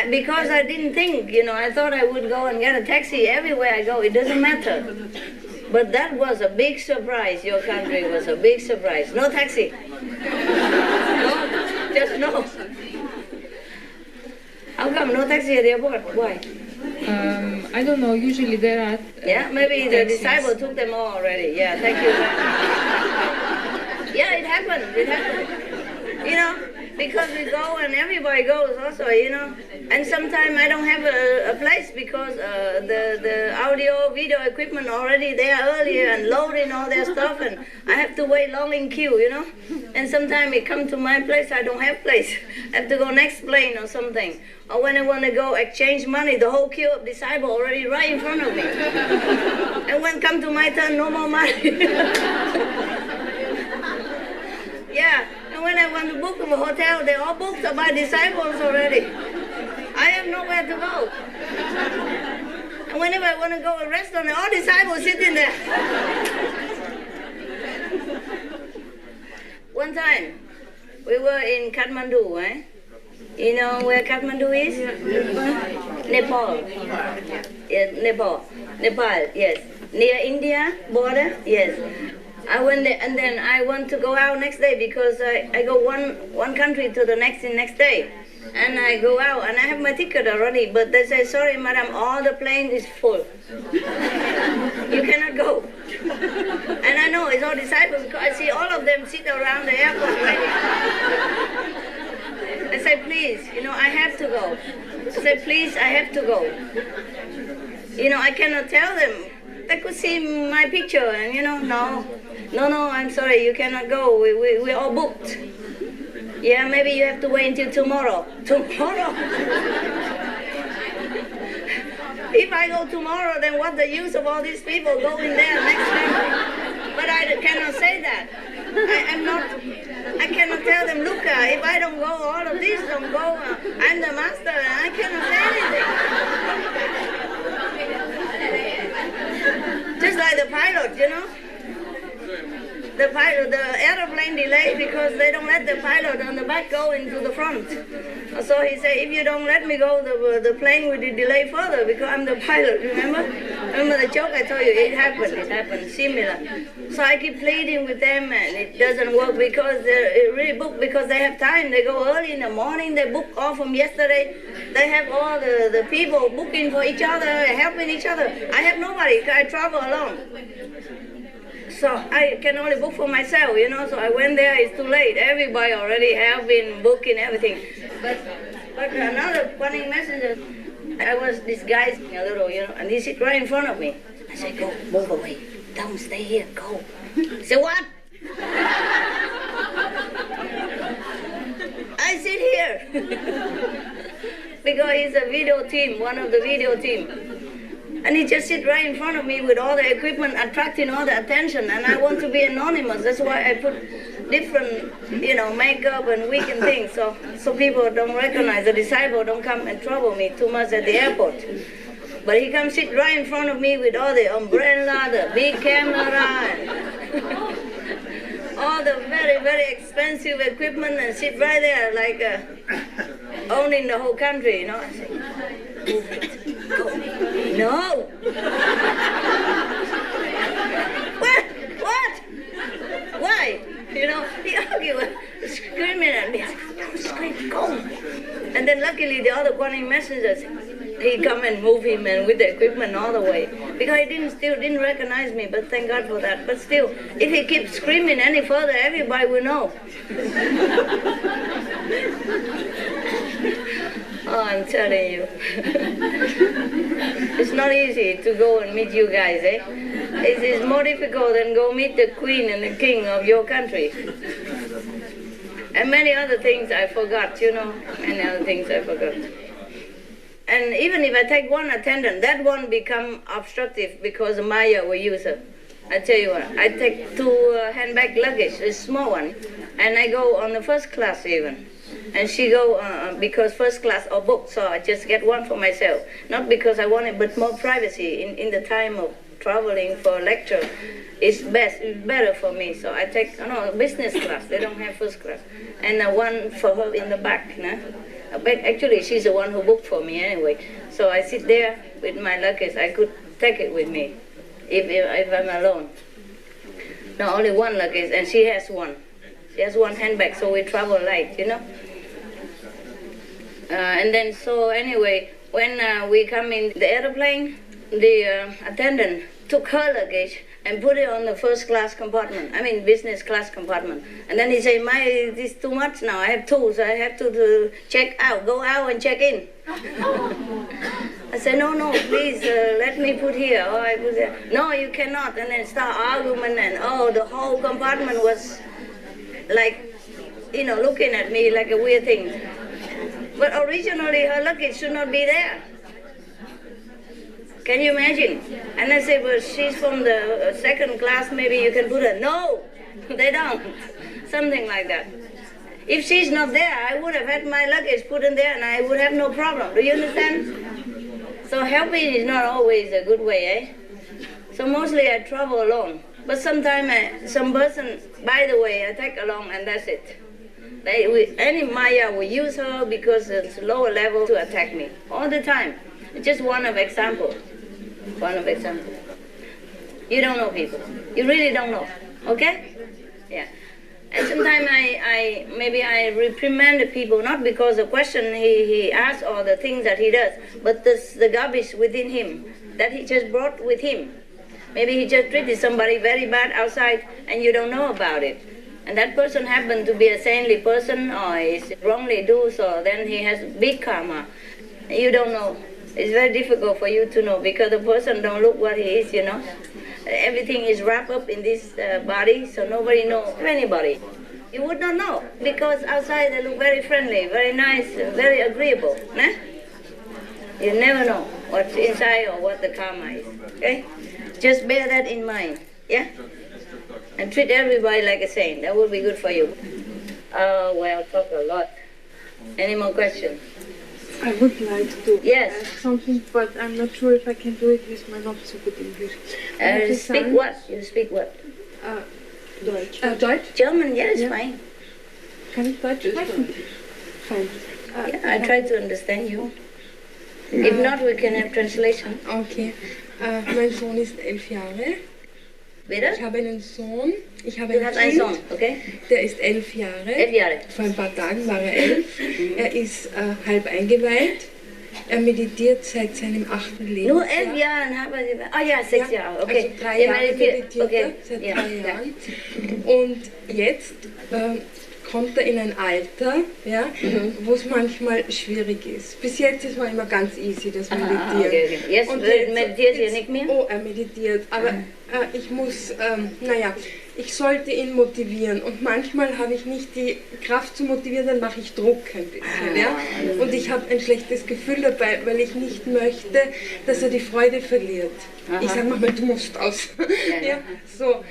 Because I didn't think, you know, I thought I would go and get a taxi everywhere I go, it doesn't matter. But that was a big surprise, your country was a big surprise. No taxi. No, just no. How come no taxi at the airport? Why? I don't know, usually there are... Yeah, maybe the taxis. disciple took them all already. Yeah, thank you. Yeah, it happened. You know, because we go and everybody goes also, you know. And sometimes I don't have a place because the audio, video equipment already there earlier and loading all their stuff, and I have to wait long in queue, you know. And sometimes it come to my place, I don't have place. I have to go next plane or something. Or when I want to go exchange money, the whole queue of disciple already right in front of me. And when come to my turn, no more money. Yeah, and when I want to book a hotel, they all booked by disciples already. I have nowhere to go. And whenever I want to go to a restaurant, all disciples sitting there. One time, we were in Kathmandu, eh? You know where Kathmandu is? Nepal. Yes, Nepal, yes. Near India border, yes. I went there, and then I want to go out next day because I go one country to the next day. And I go out, and I have my ticket already, but they say, sorry, madam, all the plane is full. You cannot go. And I know it's all disciples, because I see all of them sit around the airport waiting. I say, please, you know, I have to go. I say, please, I have to go. You know, I cannot tell them. They could see my picture, and, you know, no, I'm sorry, you cannot go. We're all booked. Yeah, maybe you have to wait until tomorrow. Tomorrow? If I go tomorrow, then what's the use of all these people going there next time? But I cannot say that. I cannot tell them, look, if I don't go, all of these don't go. I'm the master, and I cannot say anything. pilot, you know. The aeroplane delayed because they don't let the pilot on the back go into the front. So he said, if you don't let me go, the plane will delay further because I'm the pilot, remember? Remember the joke I told you? It happened, similar. So I keep pleading with them and it doesn't work because they're really booked because they have time. They go early in the morning, they book off from yesterday. They have all the people booking for each other, helping each other. I have nobody, I travel alone. So I can only book for myself, you know, so I went there, it's too late. Everybody already have been booking everything. But another funny messenger, I was disguising a little, you know, and he sit right in front of me. I said, go, move away. Don't stay here, go. He said, what? I sit here. Because he's a video team, one of the video team. And he just sit right in front of me with all the equipment, attracting all the attention. And I want to be anonymous. That's why I put different, you know, makeup and wig and things. So people don't recognize, the disciple don't come and trouble me too much at the airport. But he comes sit right in front of me with all the umbrella, the big camera, and all the very, very expensive equipment and sit right there like owning the whole country, you know. I say, move it, go. No. What? Why? You know, he argued, screaming at me. I said, don't scream, go. And then luckily the other Guanyin messengers, he come and move him and with the equipment all the way. Because he still didn't recognize me, but thank God for that. But still, if he keeps screaming any further, everybody will know. Oh, I'm telling you. It's not easy to go and meet you guys, eh? It is more difficult than go meet the queen and the king of your country. And many other things I forgot, you know. Many other things I forgot. And even if I take one attendant, that one become obstructive because Maya will use her. I tell you what, I take 2 handbag luggage, a small one, and I go on the first class even. And she go because first class are booked, so I just get one for myself. Not because I want it, but more privacy in the time of traveling for a lecture. It's better for me. So I take business class. They don't have first class, and one for her in the back. Nah? But actually, she's the one who booked for me anyway. So I sit there with my luggage. I could take it with me if I'm alone. No, only one luggage, and she has one. She has one handbag, so we travel light, you know. And then, so anyway, when we come in the airplane, the attendant took her luggage and put it on the first class compartment, business class compartment. And then he said, this is too much now, I have 2, so I have to check out, go out and check in. I said, no, please, let me put here, or I put there. No, you cannot, and then start argument, and the whole compartment was like, looking at me like a weird thing. But originally her luggage should not be there. Can you imagine? And I said, well, she's from the second class, maybe you can put her. No, they don't. Something like that. If she's not there, I would have had my luggage put in there and I would have no problem. Do you understand? So helping is not always a good way, eh? So mostly I travel alone. But sometimes some person, by the way, I take along and that's it. Any Maya will use her because it's lower level to attack me all the time. It's just one of example. You don't know people. You really don't know. Okay? Yeah. And sometimes I reprimand the people not because the question he asks or the things that he does, but the garbage within him that he just brought with him. Maybe he just treated somebody very bad outside and you don't know about it. And that person happened to be a saintly person or is wrongly do so, then he has big karma. You don't know. It's very difficult for you to know because the person don't look what he is, you know. Everything is wrapped up in this body, so nobody knows anybody. You would not know because outside they look very friendly, very nice, very agreeable. Nah? You never know what's inside or what the karma is. Okay? Just bear that in mind. Yeah? And treat everybody like a saint. That would be good for you. Oh, well, talk a lot. Any more questions? I would like to Yes. ask something, but I'm not sure if I can do it with my not so good English. Speak what? You speak what? Deutsch. Deutsch? German, yes, Yeah. fine. Kann ich Deutsch sprechen? Fine. Yeah, I try to understand you. If not, we can have translation. Okay. Mein Sohn ist 11 Jahre. Bitte? Ich habe einen Sohn. Ich habe Du ein hast einen Kind, Sohn, okay? der ist 11 Jahre. 11 Jahre. Vor ein paar Tagen war er 11. Er ist halb eingeweiht. Er meditiert seit seinem 8. Lebensjahr. Nur 11 Jahre haben Sie. Oh ja, 6 Jahre, okay. Also 3 Jahre meditiert okay. er, seit Ja, 3 Jahren. Und jetzt kommt er in ein Alter, ja, wo es manchmal schwierig ist. Bis jetzt ist man immer ganz easy, das Meditieren. Okay. Jetzt meditiert ihr nicht mehr? Oh, er meditiert. Aber ich muss, ich sollte ihn motivieren. Und manchmal habe ich nicht die Kraft zu motivieren, dann mache ich Druck ein bisschen. Ja? Und ich habe ein schlechtes Gefühl dabei, weil ich nicht möchte, dass er die Freude verliert. Ich sage manchmal, du musst aus. Ja, so.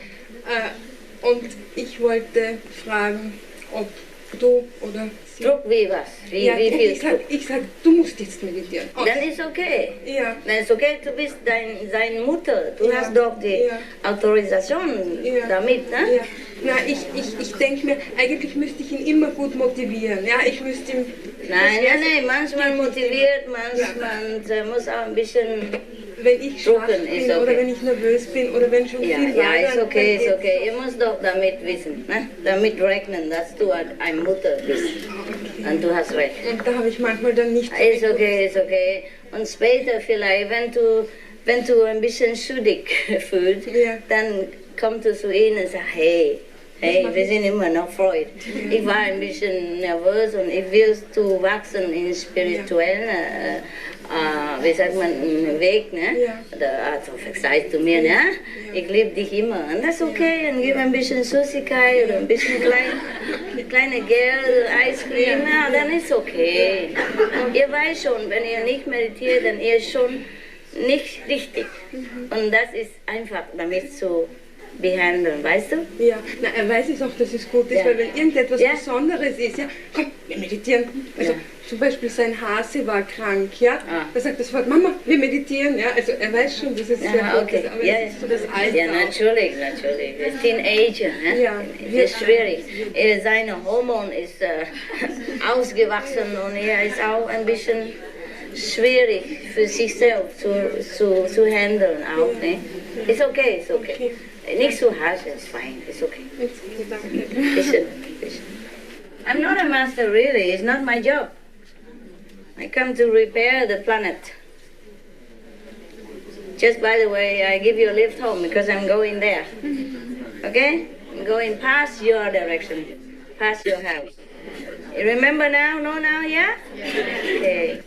Und ich wollte fragen, ob du oder sie... Druck wie was? Wie viel Druck? Ich sag, du musst jetzt meditieren. Dann ist okay. Ja. Dann ist okay, du bist seine Mutter. Du hast doch die Autorisation damit, ne? Ja. Na, ich denke mir, eigentlich müsste ich ihn immer gut motivieren. Ja, ich müsste ihm... Nein, manchmal motiviert, manchmal muss auch ein bisschen... Wenn ich schwach bin ist okay. Oder wenn ich nervös bin oder wenn schon viel war. Ja, ist okay, ist okay. Ihr müsst doch damit wissen, ne? Damit rechnen, dass du eine Mutter bist. Und du hast recht. Und da habe ich manchmal dann nicht... Ist okay. Und später vielleicht, wenn du ein bisschen schuldig fühlst, dann kommst du zu ihnen und sagst, hey, wir sind immer noch Freud. Ich war ein bisschen nervös und ich will zu wachsen in spirituellen, wie sagt man, Weg, ne? Also verzeihst du mir, ne? Ich liebe dich immer. Und das ist okay, und gib ein bisschen Süßigkeit oder ein bisschen kleine Geld, Eiscreme, ja, dann ist okay. Ihr weißt schon, wenn ihr nicht meditiert, dann ihr schon nicht richtig. Und das ist einfach damit zu behandeln, weißt du? Ja, na, er weiß es auch, dass es gut ist, weil wenn irgendetwas Besonderes ist, ja, komm, wir meditieren. Also zum Beispiel sein Hase war krank, ja, da sagt das Wort, Mama, wir meditieren, ja, also er weiß schon, dass es sehr gut ist, aber es ist so das Alter. Ja, natürlich. Er ist Teenager, ne? Ja. Das ist schwierig. Seine Hormon ist ausgewachsen und er ist auch ein bisschen schwierig für sich selbst zu handeln auch, ne? Ist okay. Nicht so harsh, it's fine, it's okay. Listen. I'm not a master really, it's not my job. I come to repair the planet. Just by the way, I give you a lift home because I'm going there. Okay? I'm going past your direction, past your house. You remember now? No, now, yeah? Okay.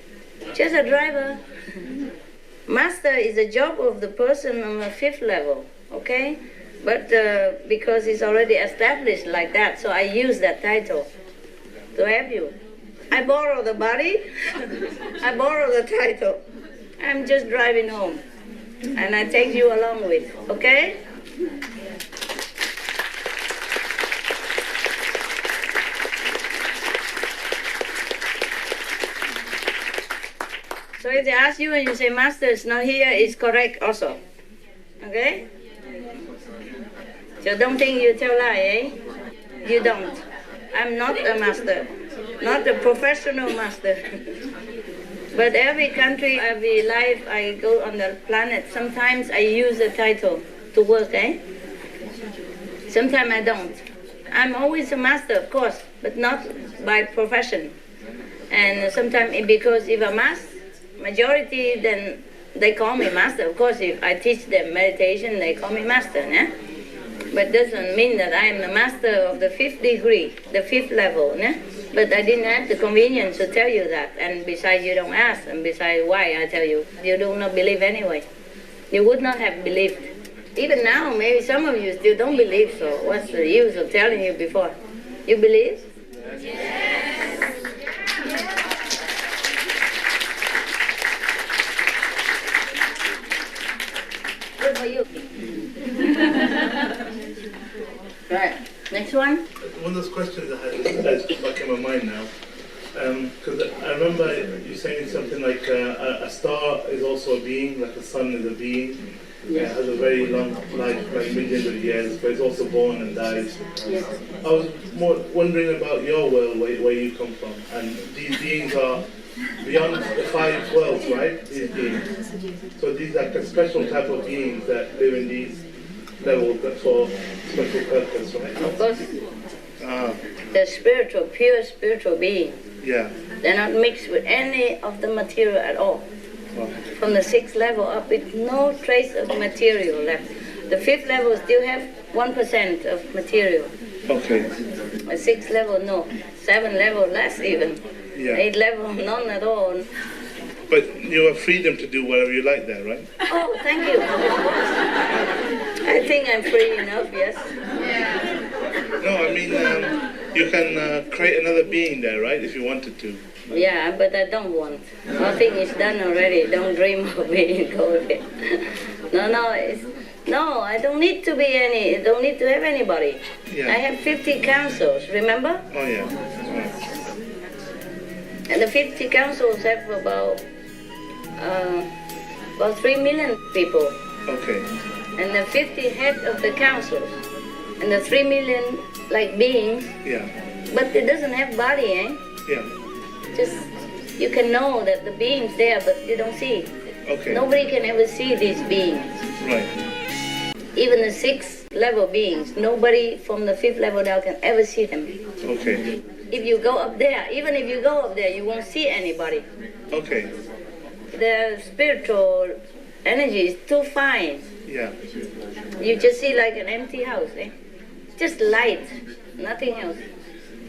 Just a driver. Master is a job of the person on the 5th level, okay? But because it's already established like that, so I use that title to help you. I borrow the body, I borrow the title. I'm just driving home, and I take you along with, okay? So if they ask you and you say, Master is not here, it's correct also. Okay? So don't think you tell lie, eh? You don't. I'm not a master, not a professional master. But every country, every life I go on the planet, sometimes I use the title to work, eh? Sometimes I don't. I'm always a master, of course, but not by profession. And sometimes because if I'm master, majority, then they call me master. Of course, if I teach them meditation, they call me master, eh? But doesn't mean that I am the master of the 5th degree, the 5th level, eh? But I didn't have the convenience to tell you that. And besides, you don't ask. And besides, why I tell you? You do not believe anyway. You would not have believed. Even now, maybe some of you still don't believe, so what's the use of telling you before? You believe? Yes. Good for you. Right. Next one. One of those questions I had is back in my mind now. Because I remember you saying something like a star is also a being, like the sun is a being. It has a very long life, like millions of years, but it's also born and dies. Yes. I was more wondering about your world, where you come from, and these beings are beyond the 5 worlds, right? These beings. So these are a special type of beings that live in these levels for special purpose, right? Of course. They're spiritual, pure spiritual beings. Yeah. They're not mixed with any of the material at all. Wow. From the 6th level up, with no trace of material left. The 5th level still have 1% of material. Okay. The 6th level, no. 7th level, less even. Yeah. 8th level, none at all. But you have freedom to do whatever you like there, right? Oh, thank you. I think I'm free enough, yes. No, I mean, you can create another being there, right, if you wanted to. Yeah, but I don't want. Nothing is done already. Don't dream of being go there. No, I don't need to be don't need to have anybody. Yeah. I have 50 councils, remember? Oh, yeah. And the 50 councils have about 3 million people. Okay. And the 50 head of the councils. And the 3 million, like, beings. Yeah. But it doesn't have body, eh? Yeah. Just, you can know that the being's there, but you don't see. Okay. Nobody can ever see these beings. Right. Even the 6th level beings, nobody from the 5th level down can ever see them. Okay. If you go up there, even if you go up there, you won't see anybody. Okay. The spiritual energy is too fine. Yeah. You just see like an empty house, eh? Just light, nothing else.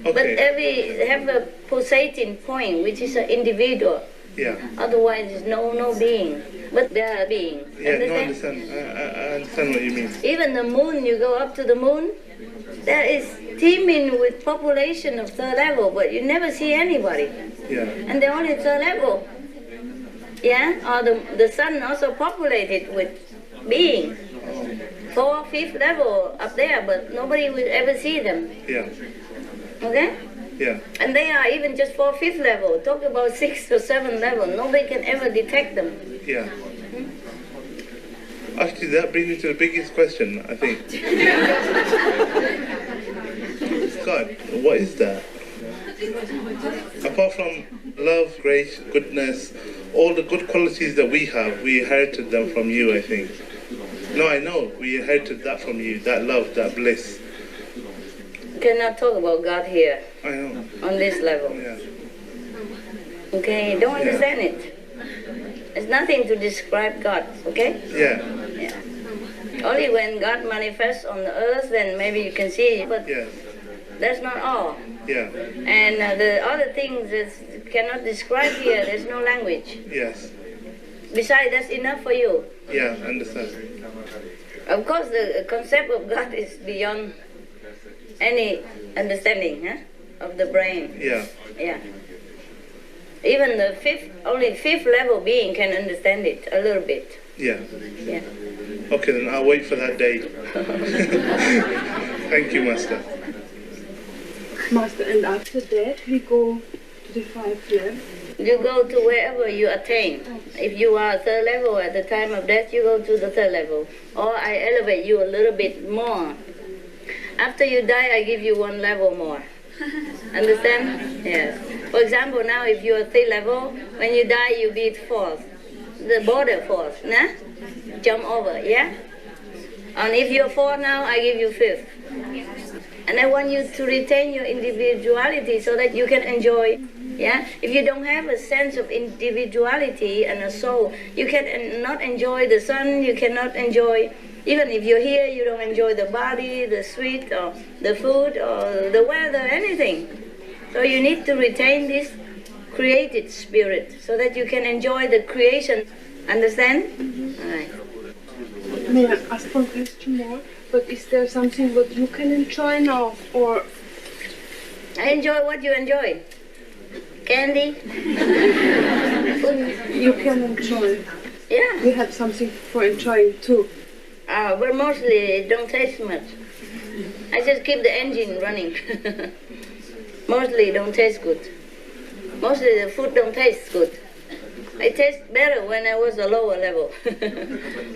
Okay. But have a pulsating point, which is an individual. Yeah. Otherwise, there's no being. But there are beings. Yeah, no, I understand. I understand what you mean. Even the moon, you go up to the moon, there is teeming with population of 3rd level, but you never see anybody. Yeah. And they're only 3rd level. Yeah? Or the sun also populated with beings. 4th, 5th level up there, but nobody will ever see them. Yeah. Okay? Yeah. And they are even just 4th, 5th level. Talk about 6th or 7th level. Nobody can ever detect them. Yeah. Actually, that brings me to the biggest question, I think. God, what is that? Apart from love, grace, goodness, all the good qualities that we have, we inherited them from you, I think. No, I know. We inherited that from you, that love, that bliss. You cannot talk about God here. I know. On this level. Yeah. Okay, don't understand it. There's nothing to describe God, okay? Yeah. Yeah. Only when God manifests on the earth, then maybe you can see it, but Yeah. that's not all. Yeah. And the other things that cannot describe here, there's no language. Yes. Besides, that's enough for you. Yeah, I understand. Of course, the concept of God is beyond any understanding of the brain. Yeah. Yeah. Even the only 5th level being can understand it a little bit. Yeah. Yeah. Okay, then I'll wait for that day. Thank you, Master. Master, and after that we go to the 5th level? You go to wherever you attain. If you are 3rd level at the time of death, you go to the 3rd level. Or I elevate you a little bit more. After you die, I give you 1 level more. Understand? Yes. For example, now if you are 3rd level, when you die, you be 4th. The border 4th, nah? Jump over, yeah? And if you're 4 now, I give you 5th. And I want you to retain your individuality so that you can enjoy, yeah? If you don't have a sense of individuality and a soul, you can not enjoy the sun, you cannot enjoy, even if you're here, you don't enjoy the body, the sweet, or the food, or the weather, anything. So you need to retain this created spirit so that you can enjoy the creation. Understand? All right. May I ask one question more? But is there something that you can enjoy now, or? I enjoy what you enjoy. Candy. You can enjoy. Yeah. You have something for enjoying too. But mostly it don't taste much. I just keep the engine running. Mostly it don't taste good. Mostly the food don't taste good. It tastes better when I was a lower level.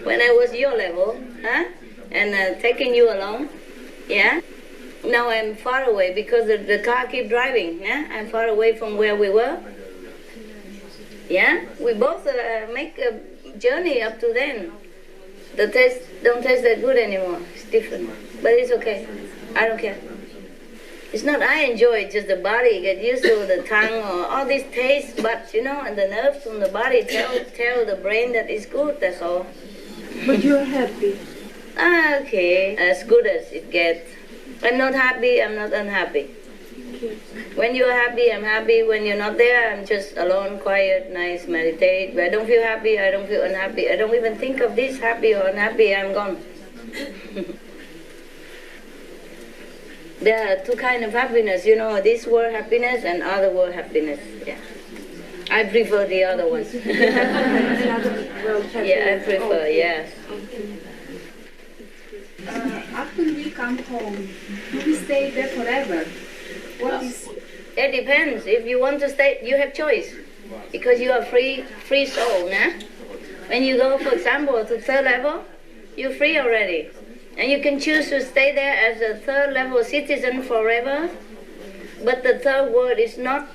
When I was your level, huh? And taking you along, yeah? Now I'm far away because the car keep driving, yeah? I'm far away from where we were. Yeah? We both make a journey up to then. The taste don't taste that good anymore. It's different. But it's okay. I don't care. It's not I enjoy it, just the body get used to the tongue or all these taste buds, you know, and the nerves from the body tell the brain that it's good, that's all. But you're happy. Okay, as good as it gets. I'm not happy, I'm not unhappy. When you're happy, I'm happy. When you're not there, I'm just alone, quiet, nice, meditate. When I don't feel happy, I don't feel unhappy. I don't even think of this happy or unhappy, I'm gone. There are two kinds of happiness, you know, this world happiness and other world happiness. Yeah. I prefer the other one. Yeah, I prefer, yes. After we come home, do we stay there forever? What is? It depends. If you want to stay, you have choice. Because you are free soul, nah? When you go, for example, to third level, you're free already. And you can choose to stay there as a third level citizen forever. But the third world is not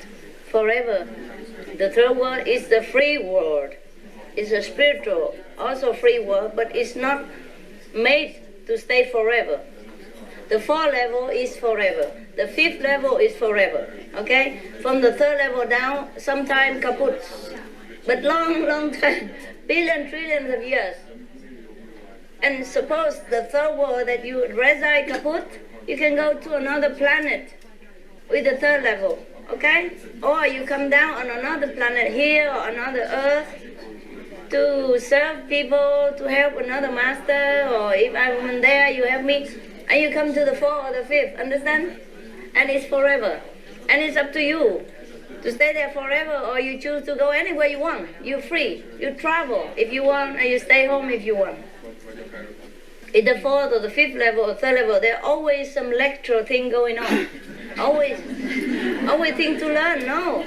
forever. The third world is the free world. It's a spiritual, also free world, but it's not made to stay forever. The fourth level is forever. The fifth level is forever. Okay? From the third level down, sometime kaput. But long time, trillions of years. And suppose the third world that you reside kaput, you can go to another planet with the third level. Okay? Or you come down on another planet here or another earth to serve people, to help another master, or if I'm there, you help me. And you come to the fourth or the fifth, understand? And it's forever. And it's up to you to stay there forever, or you choose to go anywhere you want. You're free. You travel if you want, and you stay home if you want. In the fourth or the fifth level or third level, there's always some lecture thing going on. Always thing to learn, no.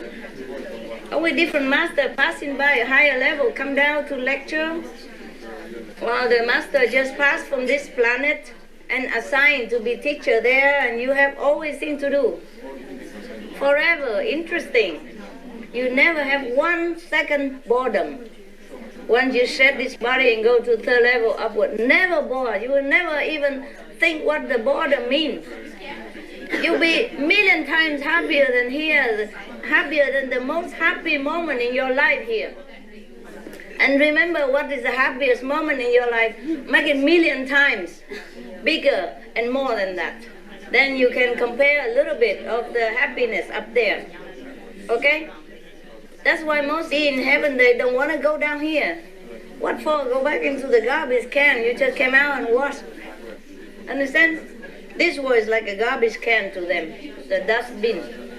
Always different master passing by a higher level, come down to lecture. While the master just passed from this planet and assigned to be teacher there, and you have always thing to do. Forever, interesting. You never have 1 second boredom. Once you shed this body and go to third level upward, never bored. You will never even think what the boredom means. You'll be million times happier than here, happier than the most happy moment in your life here. And remember what is the happiest moment in your life. Make it million times bigger and more than that. Then you can compare a little bit of the happiness up there. Okay? That's why most in heaven, they don't want to go down here. What for? Go back into the garbage can. You just came out and washed. Understand? This world is like a garbage can to them, the dustbin.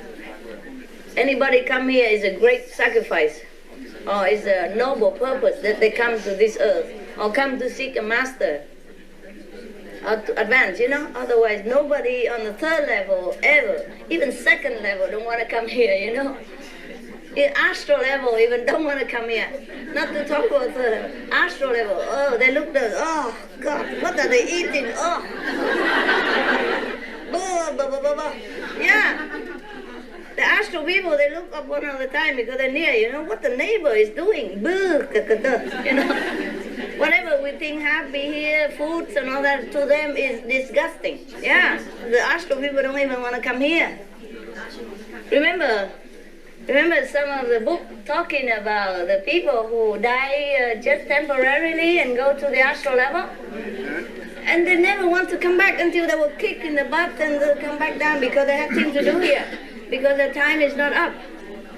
Anybody come here is a great sacrifice, or is a noble purpose that they come to this earth, or come to seek a master, or to advance, you know? Otherwise, nobody on the third level ever, even second level, don't want to come here, you know? In astral level, even don't want to come here. Not to talk about third level. Astral level, oh, they look at, oh, God, what are they eating? Oh. Blah, blah, blah, blah, blah. Yeah. The astral people, they look up one all the time because they're near, you know, what the neighbor is doing. Boo, you know. Whatever we think happy here, foods and all that, to them is disgusting. Yeah. The astral people don't even want to come here. Remember some of the book talking about the people who die just temporarily and go to the astral level? And they never want to come back until they were kicked in the butt and they come back down because they have things to do here. Because their time is not up.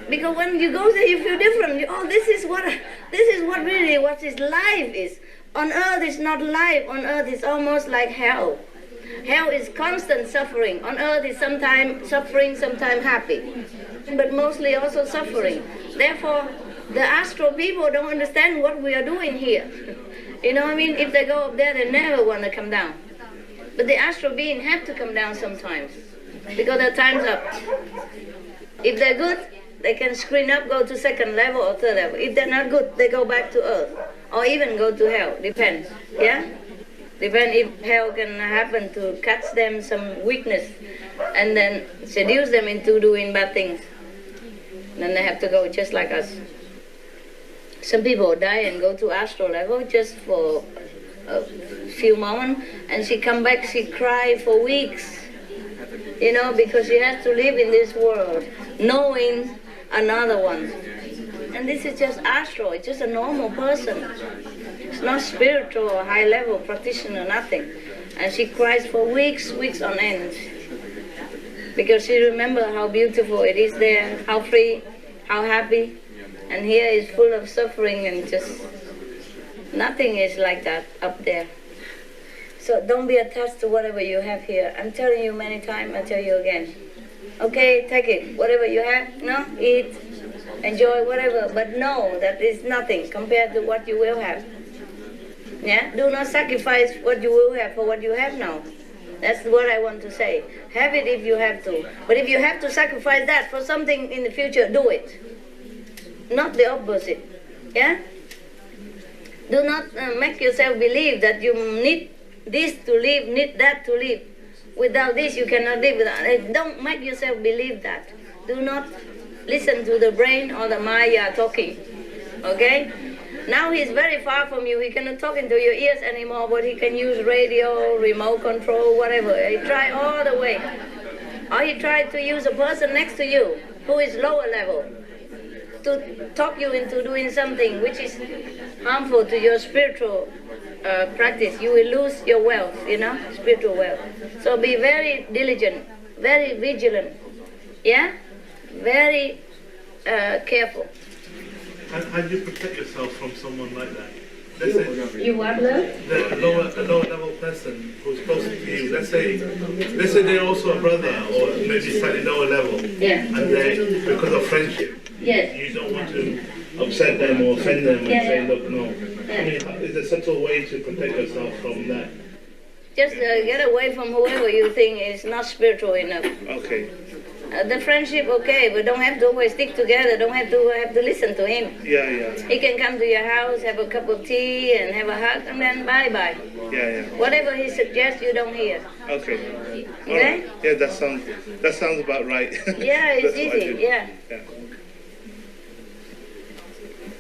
Because when you go there, you feel different. This is what really what is life is. On earth is not life. On earth is almost like hell. Hell is constant suffering. On earth is sometimes suffering, sometimes happy. But mostly also suffering. Therefore, the astral people don't understand what we are doing here. You know what I mean? If they go up there, they never want to come down. But the astral being have to come down sometimes. Because their time's up. If they're good, they can screen up, go to second level or third level. If they're not good, they go back to earth or even go to hell. Depends. Yeah? Depends if hell can happen to catch them some weakness and then seduce them into doing bad things. Then they have to go just like us. Some people die and go to astral level just for a few moments, and she come back, she cry for weeks, you know, because she has to live in this world, knowing another one. And this is just astral, it's just a normal person. It's not spiritual or high level practitioner, nothing. And she cries for weeks on end. Because she remembers how beautiful it is there, how free, how happy. And here is full of suffering and just nothing is like that up there. So don't be attached to whatever you have here. I'm telling you many times, I'll tell you again. Okay, take it. Whatever you have, no, eat, enjoy, whatever. But know that it's nothing compared to what you will have. Yeah? Do not sacrifice what you will have for what you have now. That's what I want to say. Have it if you have to. But if you have to sacrifice that for something in the future, do it. Not the opposite. Yeah? Do not make yourself believe that you need this to live, need that to live. Without this, you cannot live without it. Don't make yourself believe that. Do not listen to the brain or the Maya talking. Okay? Now he's very far from you. He cannot talk into your ears anymore, but he can use radio, remote control, whatever. He tried all the way. Or he tried to use a person next to you who is lower level to talk you into doing something which is harmful to your spiritual practice. You will lose your wealth, you know, spiritual wealth. So be very diligent, very vigilant, yeah? Very careful. How do you protect yourself from someone like that? Let's say You what, love? a lower level person who's closer to you. Let's say they're also a brother or maybe slightly lower level. Yeah. And they, because of friendship, Yes. you don't want to upset them or offend them and say, look, no. I mean, is there such a way to protect yourself from that? Just get away from whoever you think is not spiritual enough. Okay. The friendship, okay, but don't have to always stick together. Don't have to listen to him. Yeah. He can come to your house, have a cup of tea, and have a hug, and then bye-bye. Yeah. Whatever he suggests, you don't hear. Okay. All Okay? right. Yeah, that sounds about right. Yeah, it's That's what I easy. do. Yeah. Yeah.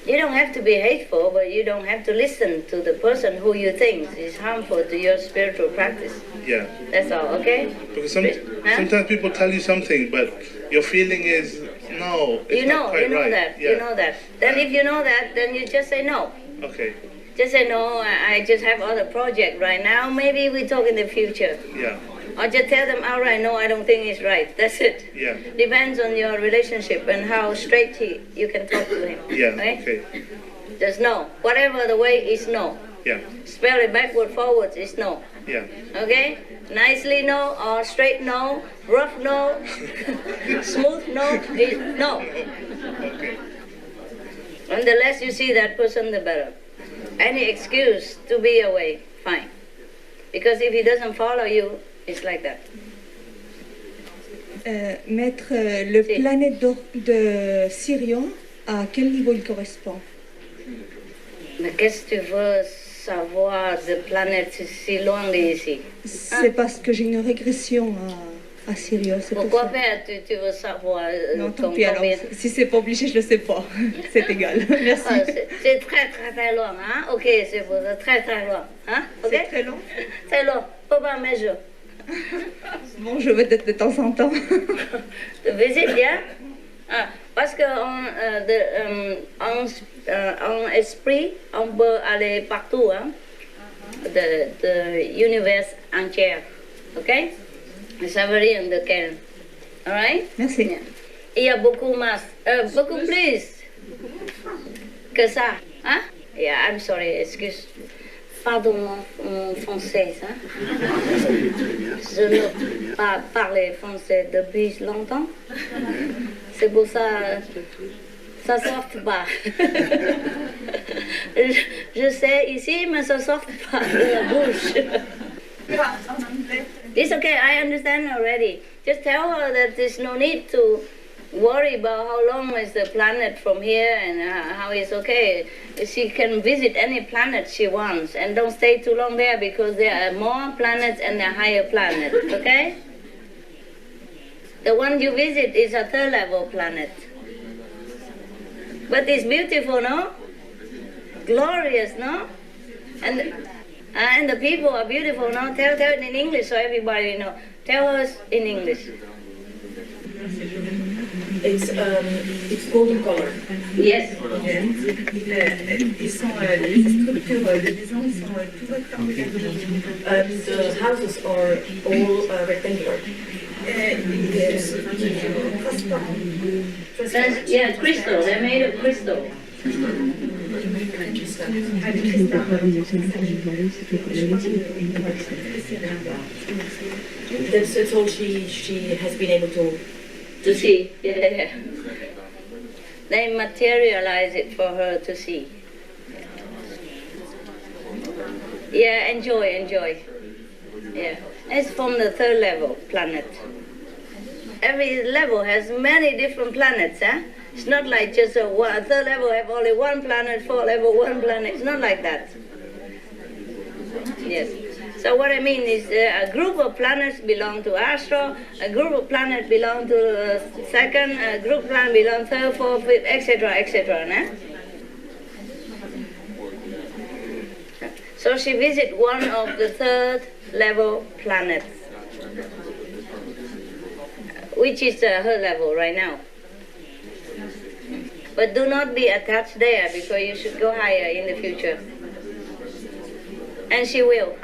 You don't have to be hateful, but you don't have to listen to the person who you think is harmful to your spiritual practice. Yeah. That's all, okay? Because sometimes people tell you something, but your feeling is, no, it's not quite right. That. Yeah. You know that. Then if you know that, then you just say no. Okay. Just say no, I just have other project right now. Maybe we talk in the future. Yeah. Or just tell them outright, no, I don't think it's right. That's it. Yeah. Depends on your relationship and how straight you can talk to him. Yeah. Right? Okay. Just no. Whatever the way is no. Yeah. Spell it backward, forwards is no. Yeah. Okay? Nicely no, or straight no, rough no, smooth no, is no. Okay. And the less you see that person, the better. Any excuse to be away, fine. Because if he doesn't follow you, it's like that. Maître, le Si. planète de Sirion, à quel niveau il correspond? Mais qu'est-ce que tu veux savoir de planète si loin d'ici? C'est parce que j'ai une régression à Sirion, c'est pour Pourquoi ça. faire tu veux savoir Non, tant pis alors. combien? Si c'est pas obligé, je le sais pas. C'est égal. Merci. Ah, c'est très loin, hein? Ok, c'est pour ça, très loin, hein? Ok? C'est très long. Très loin, faut pas mesurer. Bon, je vais de temps en temps. De visite, yeah? Ah, parce que en esprit, on peut aller partout, hein? De l'univers entier, ok? Ça veut dire de quel? All right? Merci. Yeah. Il y a beaucoup plus que ça, hein? Yeah, I'm sorry, excuse. Pardon mon français, hein? Je ne pas parler français depuis longtemps. C'est pour ça, ça sort pas. Je sais ici, mais ça sort pas de la bouche. It's okay, I understand already. Just tell her that there's no need to worry about how long is the planet from here and how it's okay. She can visit any planet she wants and don't stay too long there because there are more planets and a higher planet, okay? The one you visit is a third level planet. But it's beautiful, no? Glorious, no? And the people are beautiful, no? Tell it in English so everybody know. Tell us in English. It's golden color. Yes. Ils sont, les structures de maison sont tout rectangulaires. The houses are all rectangular. Yeah, crystal. They're made of crystal. That's all she has been able to see. Yeah. They materialize it for her to see. Yeah, enjoy. Yeah, it's from the third level planet. Every level has many different planets, huh? It's not like just a third level have only one planet, fourth level one planet. It's not like that. Yes. So what I mean is a group of planets belong to Astro, a group of planets belong to second, a group of planets belong to third, fourth, fifth, etc. Nah? So she visits one of the third level planets, which is her level right now. But do not be attached there because you should go higher in the future. And she will.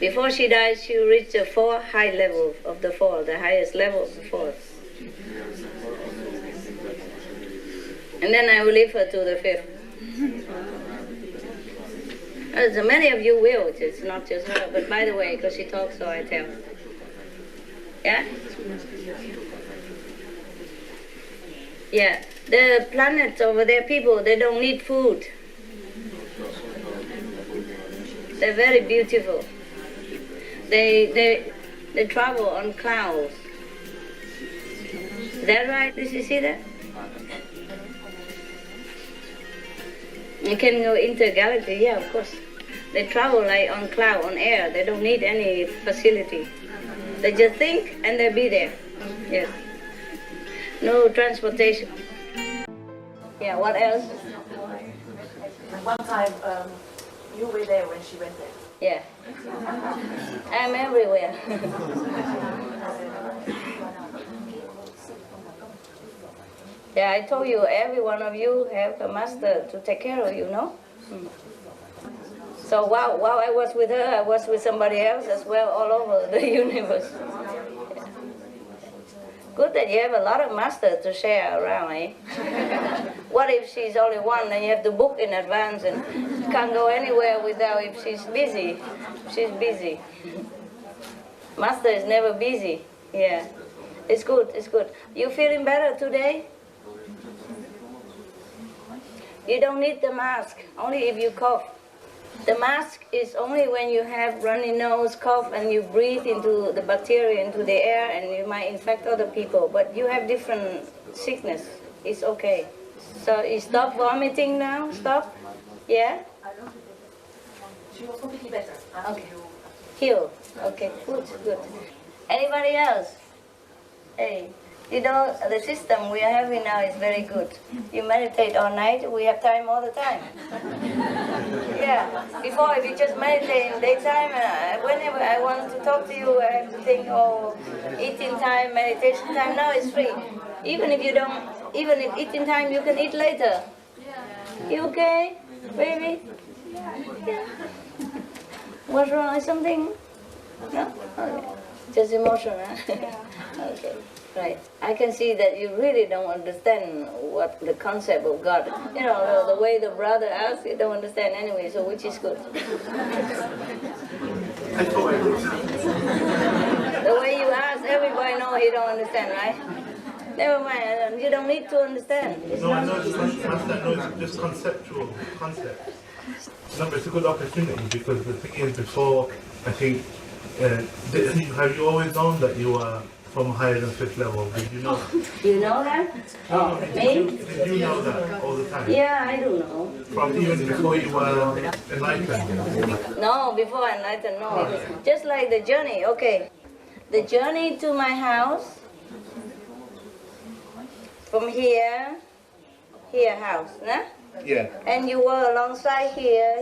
Before she dies, she will reach the 4 high levels of the fall, the highest level of the fall. And then I will leave her to the 5th. So many of you will, it's not just her, but by the way, because she talks, so I tell. Yeah? Yeah, the planets over there, people, they don't need food. They're very beautiful. They travel on clouds. Is that right? Did you see that? You can go intergalactic, yeah, of course. They travel like on cloud, on air. They don't need any facility. They just think and they'll be there. Yes. No transportation. Yeah, what else? One time, you were there when she went there. Yeah. I'm everywhere. Yeah, I told you, every one of you have a master to take care of you, no? So while I was with her, I was with somebody else as well, all over the universe. Good that you have a lot of masters to share around, eh? What if she's only one and you have to book in advance and can't go anywhere without if she's busy? She's busy. Master is never busy. Yeah. It's good, it's good. You feeling better today? You don't need the mask, only if you cough. The mask is only when you have runny nose, cough, and you breathe into the bacteria into the air and you might infect other people. But you have different sickness. It's okay. So you stop vomiting now? Stop? Yeah? She was completely better. Okay. Heal. Okay, good. Anybody else? Hey. You know, the system we are having now is very good. You meditate all night, we have time all the time. Yeah, before if you just meditate in daytime, whenever I want to talk to you, I have to think, oh, eating time, meditation time, now it's free. Even if eating time, you can eat later. You okay, baby? Yeah. What's wrong, is something? No? Okay. Just emotion, huh? Okay. Right. I can see that you really don't understand what the concept of God. You know, the way the brother asks, you don't understand anyway, so which is good. The way you ask, everybody knows he don't understand, right? Never mind, you don't need to understand. No, I know it's just conceptual concept. No, but it's a good opportunity because the thing is before, I think, have you always known that you are from higher than fifth level. Did you know? You know that? Oh, me? Did you know that all the time? Yeah, I do know. From even before you were enlightened? No, before enlightened, no. Just like the journey, okay. The journey to my house, from here house, nah? Yeah. And you were alongside here,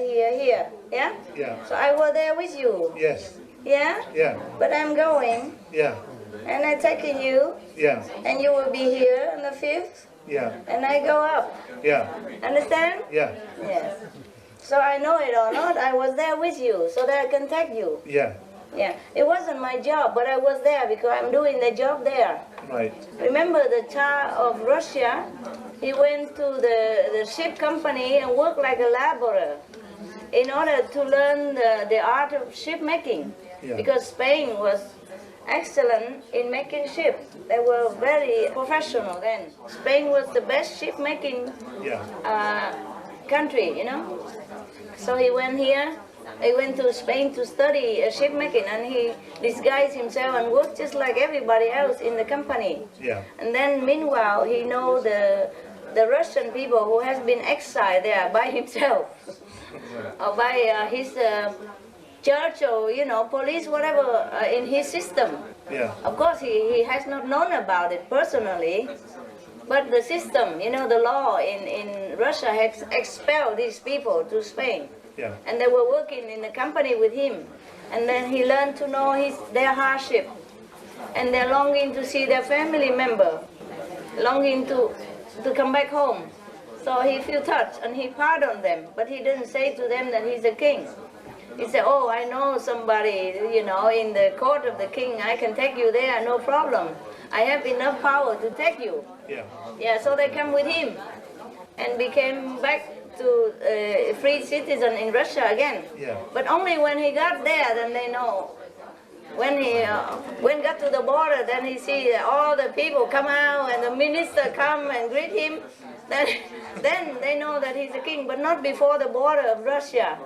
yeah? Yeah. So I was there with you, Yes. yeah? Yeah. But I'm going, Yeah. and I'm taking you, Yeah. and you will be here on the 5th, Yeah. and I go up. Yeah. Understand? Yeah. Yes. So I know it or not, I was there with you, so that I can take you. Yeah. Yeah, it wasn't my job, but I was there because I'm doing the job there. Right. Remember the Tsar of Russia? He went to the ship company and worked like a laborer in order to learn the art of ship making. Yeah. Because Spain was excellent in making ships. They were very professional then. Spain was the best ship making country, you know. So he went here. He went to Spain to study ship making, and he disguised himself and worked just like everybody else in the company. Yeah. And then meanwhile, he know the Russian people who has been exiled there by himself, or by his church, or police, whatever, in his system. Yeah. Of course, he has not known about it personally, but the system, the law in Russia has expelled these people to Spain. Yeah. And they were working in the company with him. And then he learned to know their hardship. And their longing to see their family member, longing to come back home. So he felt touched and he pardoned them. But he didn't say to them that he's a king. He said, oh, I know somebody, in the court of the king. I can take you there, no problem. I have enough power to take you. Yeah. Yeah, so they come with him and became back to free citizen in Russia again. Yeah. But only when he got there, then they know. When he got to the border, then he see all the people come out and the minister come and greet him. Then they know that he's a king, but not before the border of Russia.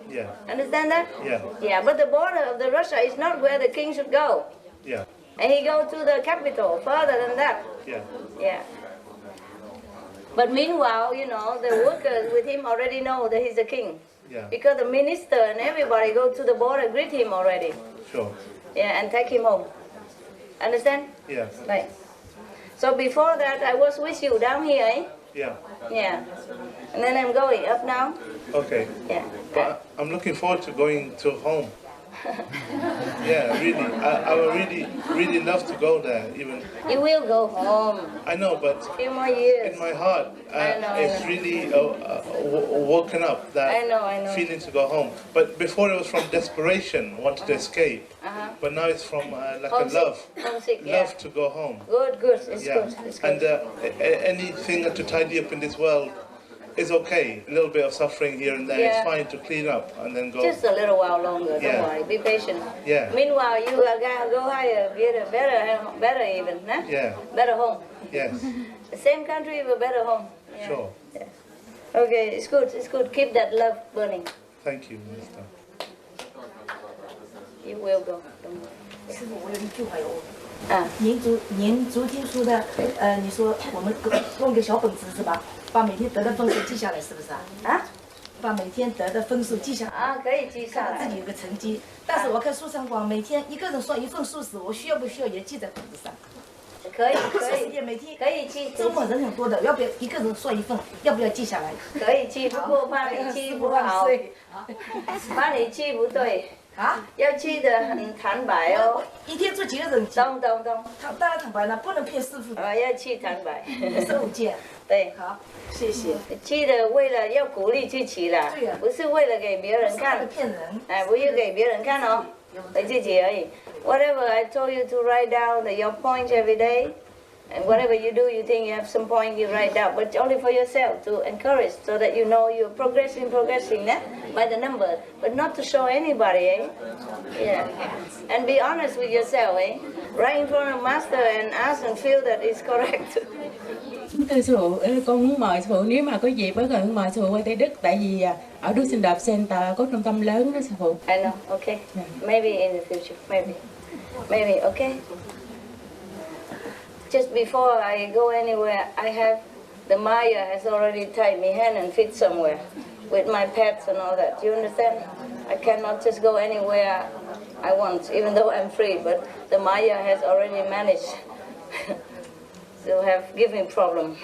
Yeah. Understand that? Yeah. Yeah, but the border of the Russia is not where the king should go. Yeah. And he go to the capital, further than that. Yeah. Yeah. But meanwhile, the workers with him already know that he's a king. Yeah. Because the minister and everybody go to the border, greet him already. Sure. Yeah, and take him home. Understand? Yeah. Right. So before that, I was with you down here, eh? Yeah. Yeah. And then I'm going up now. Okay. Yeah. But I'm looking forward to going to home. Yeah, really. I would really love to go there. Even you will go home. I know, but a few more years. In my heart, it's really woken up that I know. feeling to go home. But before it was from desperation, wanted to escape. But now it's from like homesick. a love, Homesick, love to go home. Good. It's good. It's good. And anything to tidy up in this world is okay. A little bit of suffering here and there is fine to clean up and then go. Just a little while longer. Don't worry. Be patient. Yeah. Meanwhile, you gotta go higher, better even, huh? Yeah. Better home. Yes. The same country, but better home. Yeah. Sure. Yeah. Okay, it's good. Keep that love burning. Thank you, Minister. You will go. Don't worry. 师傅，我有一句话要问。啊，您昨天说的，你说我们弄个小本子是吧？把每天得的分数记下来，是不是啊？啊？把每天得的分数记下来。啊，可以记下来。自己有个成绩，但是我看书上讲，每天一个人算一份数时，我需要不需要也记在本子上？可以。每天可以记。周末人很多的，要不要一个人算一份？要不要记下来？可以记，不过怕你记不好，怕你记不对。啊，要记得很坦白哦。一天做几个人？懂。当然坦白了，不能骗师傅。要记坦白。15件。对。好，谢谢。记得为了要鼓励自己啦，不是为了给别人看。骗人。哎，不要给别人看哦，给自己而已。Whatever I told you to write down your points every day, and whatever you do, you think you have some point, you write down, but only for yourself to encourage, so that you know you're progressing, by the number, but not to show anybody, eh? Yeah. And be honest with yourself, eh? Right in front of master and ask and feel that it's correct. Thưa sư phụ, con muốn mời sư phụ, nếu mà có dịp con muốn mời sư phụ qua Tây Đức, tại vì ở Đức Sinh Đạp Center có trung tâm lớn đó sư phụ. I know, okay. Maybe in the future, maybe, okay. just before I go anywhere, I have the Maya has already tied me hand and feet somewhere with my pets and all that. Do you understand? I cannot just go anywhere I want, even though I'm free. But the Maya has already managed to give me problem.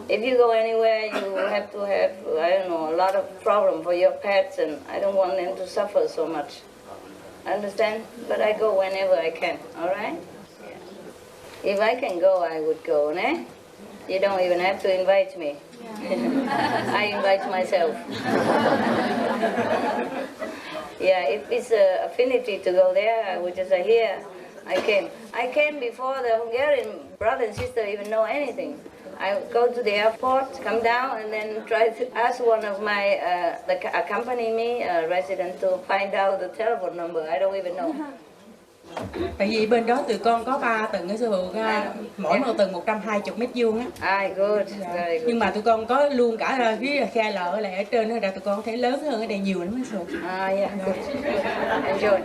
If you go anywhere, you have to have, I don't know, a lot of problem for your pets, and I don't want them to suffer so much. Understand? But I go whenever I can, all right? Yeah. If I can go, I would go, né? You don't even have to invite me. I invite myself. Yeah, if it's an affinity to go there, I would just say, here, I came. I came before the Hungarian brother and sister even know anything. I go to the airport, come down, and then try to ask one of my, accompany me, resident, to find out the telephone number. I don't even know. Tại vì bên đó tụi con có 3 tầng ở sư phụ, mỗi một tầng 120 mét vuông á. Good. Very good. Nhưng mà tụi con có luôn cả phía khe lợ lại ở trên đó, tụi con thấy lớn hơn ở đây nhiều lắm sư phụ. Yeah, good. Enjoy.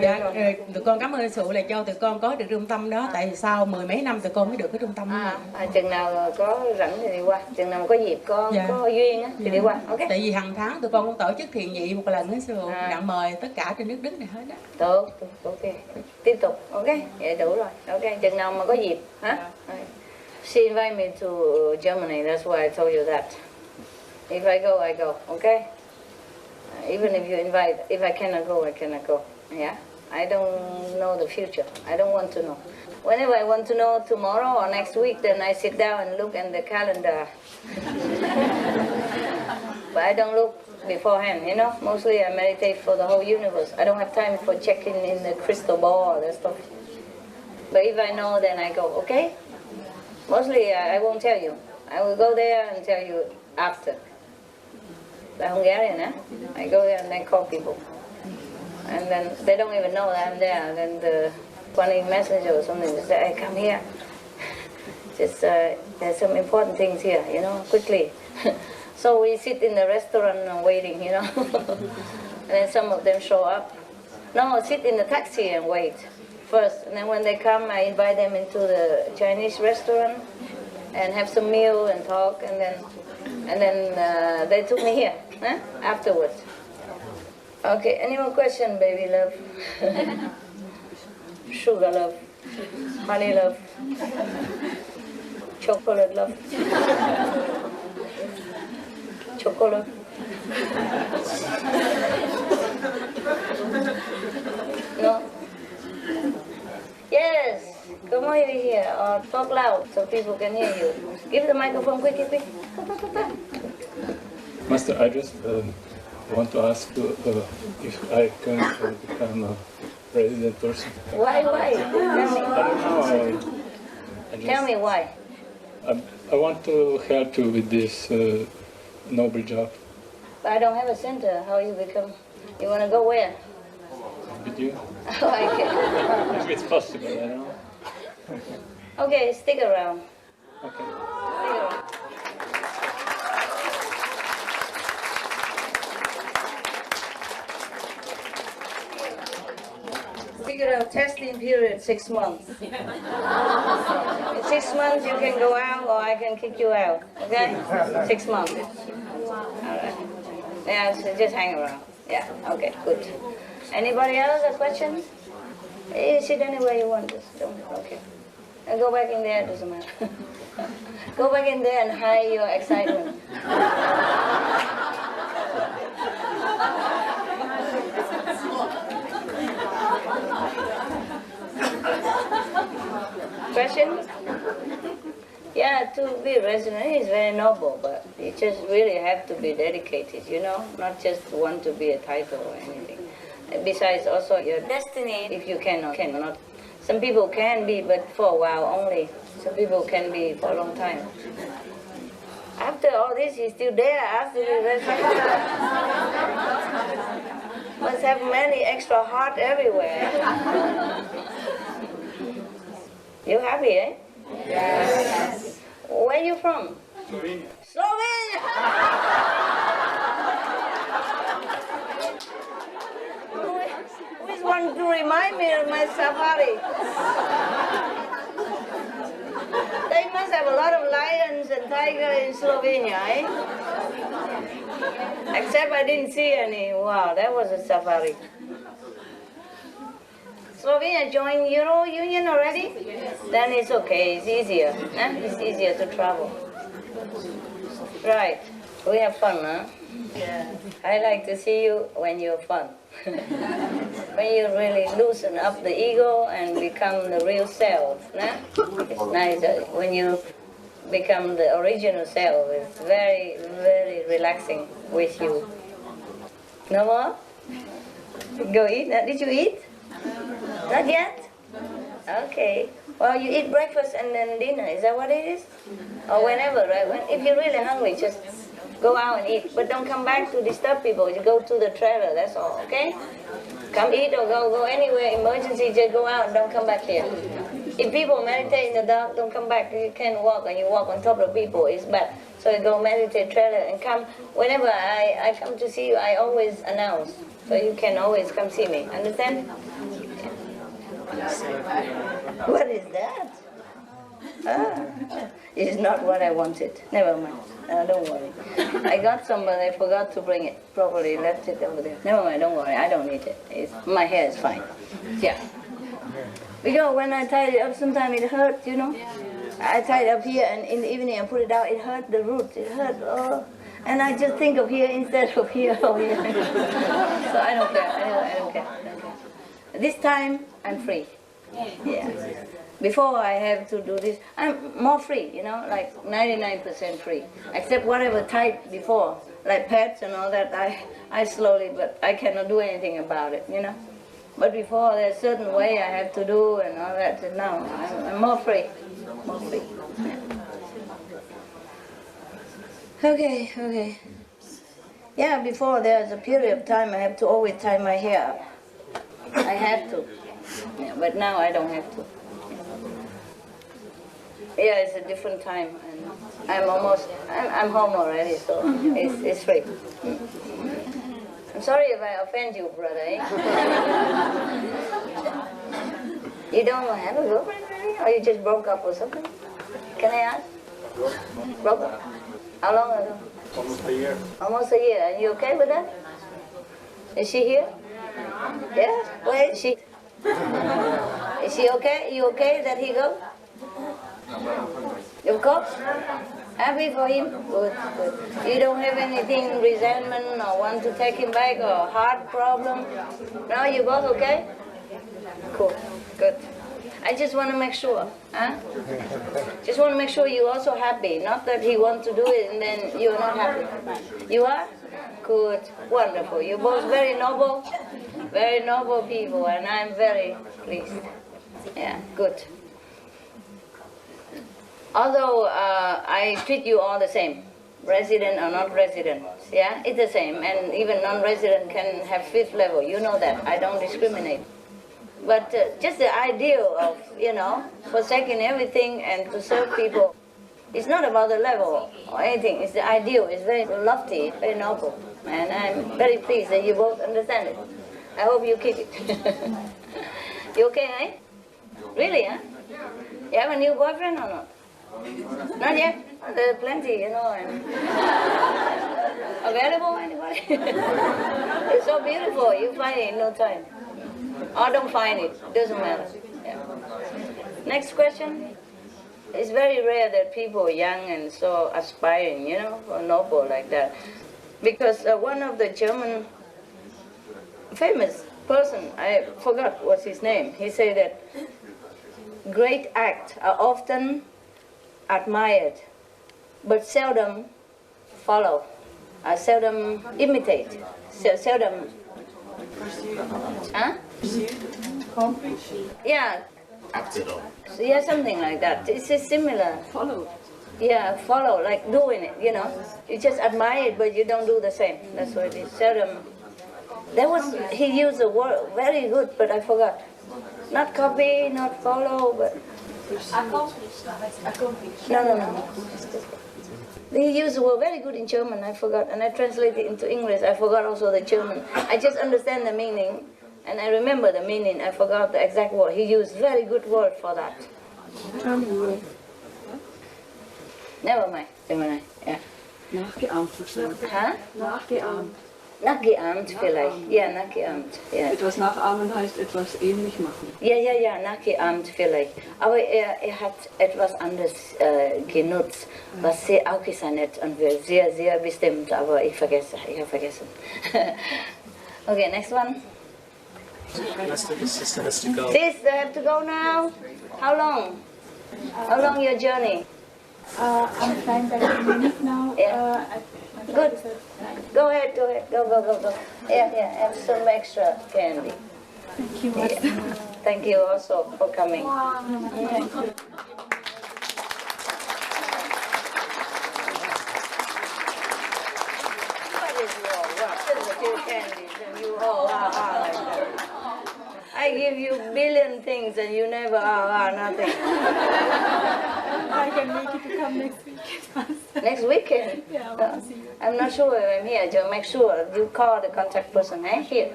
Dạ, tụi con cảm ơn sư phụ là cho tụi con có được trung tâm đó, tại sau 10 mấy năm tụi con mới được cái trung tâm đó. Chừng nào có rảnh thì đi qua, chừng nào có dịp có duyên á thì đi qua. Ok. Tại vì hàng tháng tụi con cũng tổ chức thiền nhị một lần đó sư phụ, đặng mời tất cả trên nước Đức này hết á. Tốt, ok. Tiếp tục, ok, vậy đủ rồi. Ok, chừng nào mà có dịp, hả? She invited me to Germany, that's why I told you that. If I go, I go, okay? Even if you invite, if I cannot go, I cannot go. Yeah? I don't know the future. I don't want to know. Whenever I want to know tomorrow or next week, then I sit down and look at the calendar. But I don't look beforehand, you know. Mostly I meditate for the whole universe. I don't have time for checking in the crystal ball or that stuff. But if I know, then I go, okay? Mostly I won't tell you. I will go there and tell you after. The Hungarian, eh? I go there and then call people. And then they don't even know that I'm there. Then the funny messenger or something will say, hey, come here. Just, there's some important things here, you know, quickly. So we sit in the restaurant and waiting, you know. And then some of them show up. No, sit in the taxi and wait first. And then when they come, I invite them into the Chinese restaurant and have some meal and talk. And then they took me here afterwards. Okay, any more question, baby love? Sugar love, honey love, chocolate love. Chocolate. No? Yes. Come over here or talk loud so people can hear you. Give the microphone quickly. Master, I just want to ask if I can become a resident person. Why? Tell me. I don't know. Tell me why. I want to help you with this noble job. But I don't have a center. How you become? You want to go where? With you? Okay. If it's possible, I don't know. Okay, stick around. Okay. Stick around. Figure out testing period 6 months. In 6 months you can go out or I can kick you out. Okay? 6 months. Alright. Yeah, so just hang around. Yeah, okay, good. Anybody else a question? You sit anywhere you want. Just don't. Okay. And go back in there, doesn't matter. Go back in there and hide your excitement. Question? Yeah, to be a resident is very noble, but you just really have to be dedicated, you know, not just want to be a title or anything. Besides, also your destiny, if you can or cannot. Some people can be, but for a while only. Some people can be for a long time. After all this, he's still there. After the resident, must have many extra heart everywhere. You happy, eh? Yes. Where are you from? Slovenia. Slovenia! Who is one to remind me of my safari? must have a lot of lions and tigers in Slovenia, eh? Except I didn't see any. Wow, that was a safari. Slovenia joined Euro Union already? Then it's okay, it's easier. It's easier to travel. Right, we have fun, huh? Yeah. I like to see you when you're fun. When you really loosen up the ego and become the real self. Nah? It's nice when you become the original self. It's very, very relaxing with you. No more? Go eat? Did you eat? Not yet? Okay. Well, you eat breakfast and then dinner. Is that what it is? Or whenever, right? If you're really hungry, just go out and eat. But don't come back to disturb people. You go to the trailer, that's all, okay? Come eat or go anywhere. Emergency, just go out and don't come back here. If people meditate in the dark, don't come back. You can't walk and you walk on top of people. It's bad. So you go meditate trailer and come. Whenever I come to see you, I always announce. So you can always come see me. Understand? What is that? It's not what I wanted. Never mind. Don't worry. I got some, but I forgot to bring it properly. Left it over there. Never mind. Don't worry. I don't need it. My hair is fine. Yeah. Because when I tied it up, sometimes it hurt, you know. I tied it up here, and in the evening I put it out. It hurt the roots. It hurt. Oh. And I just think of here instead of here. So I don't care. I don't care. This time I'm free. Yeah. Before I have to do this, I'm more free, you know, like 99% free. Except whatever tight before, like pets and all that, I slowly, but I cannot do anything about it, you know. But before, there's a certain way I have to do and all that. And now I'm more free. More free. Yeah. Okay. Yeah, before there's a period of time I have to always tie my hair up. I had to. Yeah, but now I don't have to. Yeah, it's a different time, and I'm home already, so it's free. I'm sorry if I offend you, brother. Eh? You don't have a girlfriend, really? Or you just broke up or something? Can I ask? Broke up? How long ago? Almost a year. Almost a year. Are you okay with that? Is she here? Yeah? Where is she? Is she okay? You okay that he go? Of course. Happy for him? Good. You don't have anything, resentment or want to take him back or heart problem? No, you both okay? Cool. Good. I just want to make sure. Huh? Just want to make sure you're also happy. Not that he wants to do it and then you're not happy. You are? Good. Wonderful. You're both very noble people, and I'm very pleased. Yeah, good. Although I treat you all the same, resident or not resident, yeah, it's the same, and even non-resident can have fifth level, you know that, I don't discriminate. But just the idea of, you know, forsaking everything and to serve people, it's not about the level or anything, it's the ideal, it's very lofty, very noble, and I'm very pleased that you both understand it. I hope you keep it. You okay, eh? Really, huh? You have a new boyfriend or not? Not yet? There's plenty, you know. And available, anybody? It's so beautiful, you find it in no time. Or don't find it, doesn't matter. Yeah. Next question. It's very rare that people are young and so aspiring, you know, or noble like that. Because one of the German famous person, I forgot what's his name, he said that great acts are often admired, but seldom follow, seldom imitate, seldom. Huh? Yeah. Acted on. Yeah, something like that. It's similar. Follow. Yeah, follow, like doing it, you know. You just admire it, but you don't do the same. That's what it is. Seldom. He used a word very good, but I forgot. Not copy, not follow, but... Accomplish. No. He used a word very good in German, I forgot, and I translated it into English. I forgot also the German. I just understand the meaning, and I remember the meaning. I forgot the exact word. He used very good word for that. Never mind. Yeah. Nachgeahmt. Huh? Nachgeahmt. Nachgeahmt vielleicht. Ja, nachgeahmt. Ja. Etwas nachahmen heißt etwas ähnlich machen. Ja, nachgeahmt vielleicht. Aber er hat etwas anderes genutzt, was sehr auch ist nett und sehr, sehr bestimmt, aber ich habe vergessen. Okay, next one. Sister has to go. Sister have to go now? How long? How long your journey? I'm flying back to Munich now. Yeah. Good. Go ahead. Go. Yeah, have some extra candy. Thank you. Yeah. Thank you also for coming. I give you billion things and you never nothing. I can make it to come next weekend. Next weekend? Yeah, I want to see you. I'm not sure if I'm here. Just make sure you call the contact person. Here.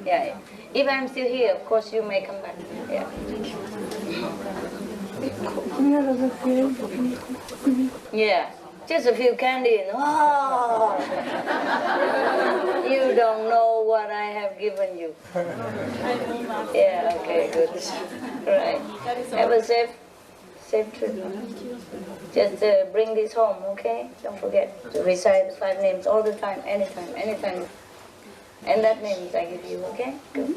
Yeah. If I'm still here, of course you may come back. Yeah. Yeah. Just a few candy and you don't know what I have given you. Yeah, okay, good. Right. Have a safe trip. Just bring this home, okay? Don't forget to recite the 5 names all the time, anytime. And that names I give you, okay? Good.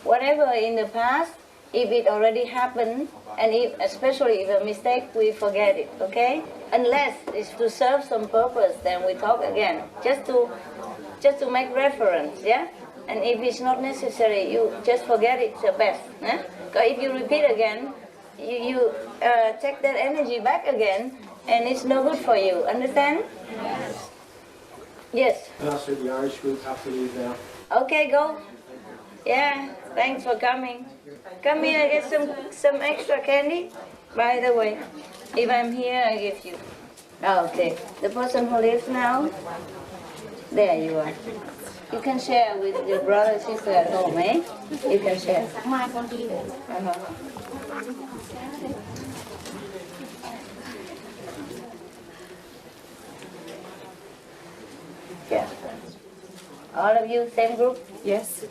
Whatever in the past, if it already happened, and especially if a mistake, we forget it, okay? Unless it's to serve some purpose, then we talk again, just to make reference, yeah? And if it's not necessary, you just forget it's the best. Because if you repeat again, you take that energy back again, and it's no good for you. Understand? Yes. Pastor, the Irish group have to leave now. Okay, go. Yeah, thanks for coming. Come here, get some extra candy. By the way, if I'm here, I give you. Okay, the person who lives now, there you are. You can share with your brother, sister at home, eh? You can share. Yeah. All of you, same group? Yes.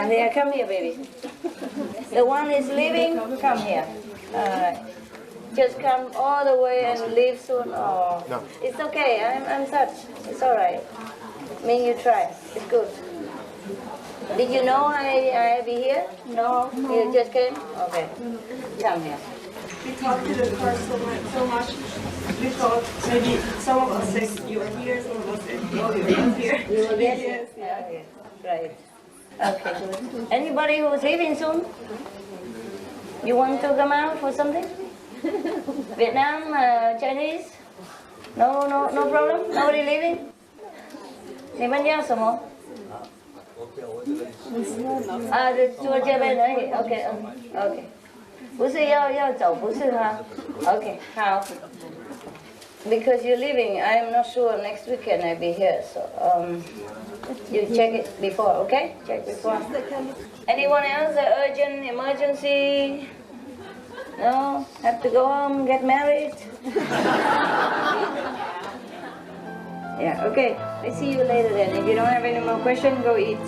There, come here, baby. The one is leaving, come here. Alright. Just come all the way and leave soon. Oh, no. It's okay, I'm touched. It's alright. I mean, you try. It's good. Did you know I'll be here? No? You just came? Okay. Come here. We talked to the car so much. We thought maybe some of us said you were here, some of us said you were here. You were here? Yes. Okay. Right. Okay, good. Anybody who's leaving soon? You want to come out for something? Vietnam, Chinese? No problem? Nobody leaving? 你们要什么？坐这边而已。OK。不是要走，不是哈。OK， 好。Because you're leaving, I'm not sure next weekend I'll be here, so you check it before, okay? Check before. Anyone else? Urgent, emergency? No? Have to go home, get married? Yeah, okay. I see you later then. If you don't have any more questions, go eat.